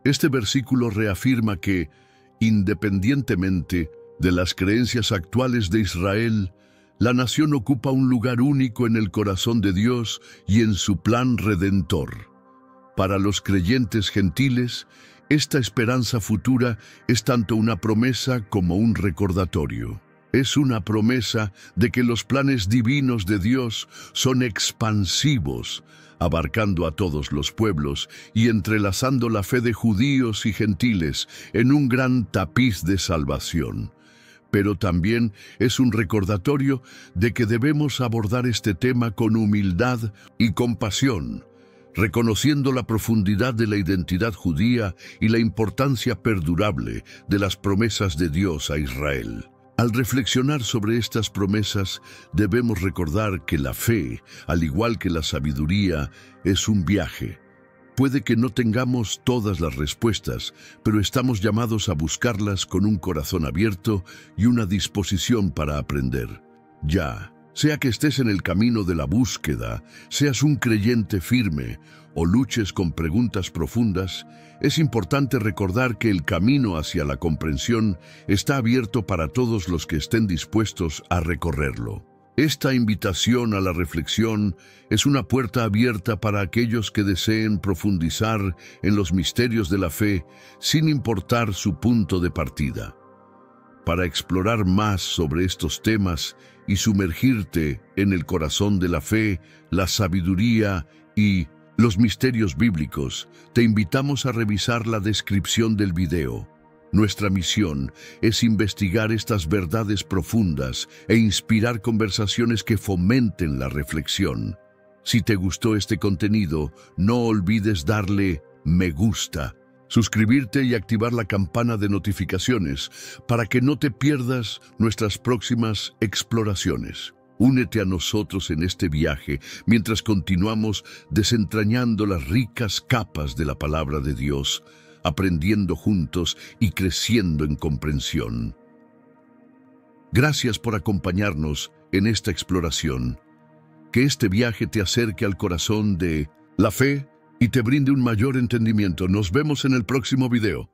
B: Este versículo reafirma que, independientemente de las creencias actuales de Israel, la nación ocupa un lugar único en el corazón de Dios y en su plan redentor. Para los creyentes gentiles, esta esperanza futura es tanto una promesa como un recordatorio. Es una promesa de que los planes divinos de Dios son expansivos, abarcando a todos los pueblos y entrelazando la fe de judíos y gentiles en un gran tapiz de salvación. Pero también es un recordatorio de que debemos abordar este tema con humildad y compasión, reconociendo la profundidad de la identidad judía y la importancia perdurable de las promesas de Dios a Israel. Al reflexionar sobre estas promesas, debemos recordar que la fe, al igual que la sabiduría, es un viaje. Puede que no tengamos todas las respuestas, pero estamos llamados a buscarlas con un corazón abierto y una disposición para aprender. Ya sea que estés en el camino de la búsqueda, seas un creyente firme o luches con preguntas profundas, es importante recordar que el camino hacia la comprensión está abierto para todos los que estén dispuestos a recorrerlo. Esta invitación a la reflexión es una puerta abierta para aquellos que deseen profundizar en los misterios de la fe sin importar su punto de partida. Para explorar más sobre estos temas y sumergirte en el corazón de la fe, la sabiduría y los misterios bíblicos, te invitamos a revisar la descripción del video. Nuestra misión es investigar estas verdades profundas e inspirar conversaciones que fomenten la reflexión. Si te gustó este contenido, no olvides darle me gusta, suscribirte y activar la campana de notificaciones para que no te pierdas nuestras próximas exploraciones. Únete a nosotros en este viaje mientras continuamos desentrañando las ricas capas de la palabra de Dios, aprendiendo juntos y creciendo en comprensión. Gracias por acompañarnos en esta exploración. Que este viaje te acerque al corazón de la fe y te brinde un mayor entendimiento. Nos vemos en el próximo video.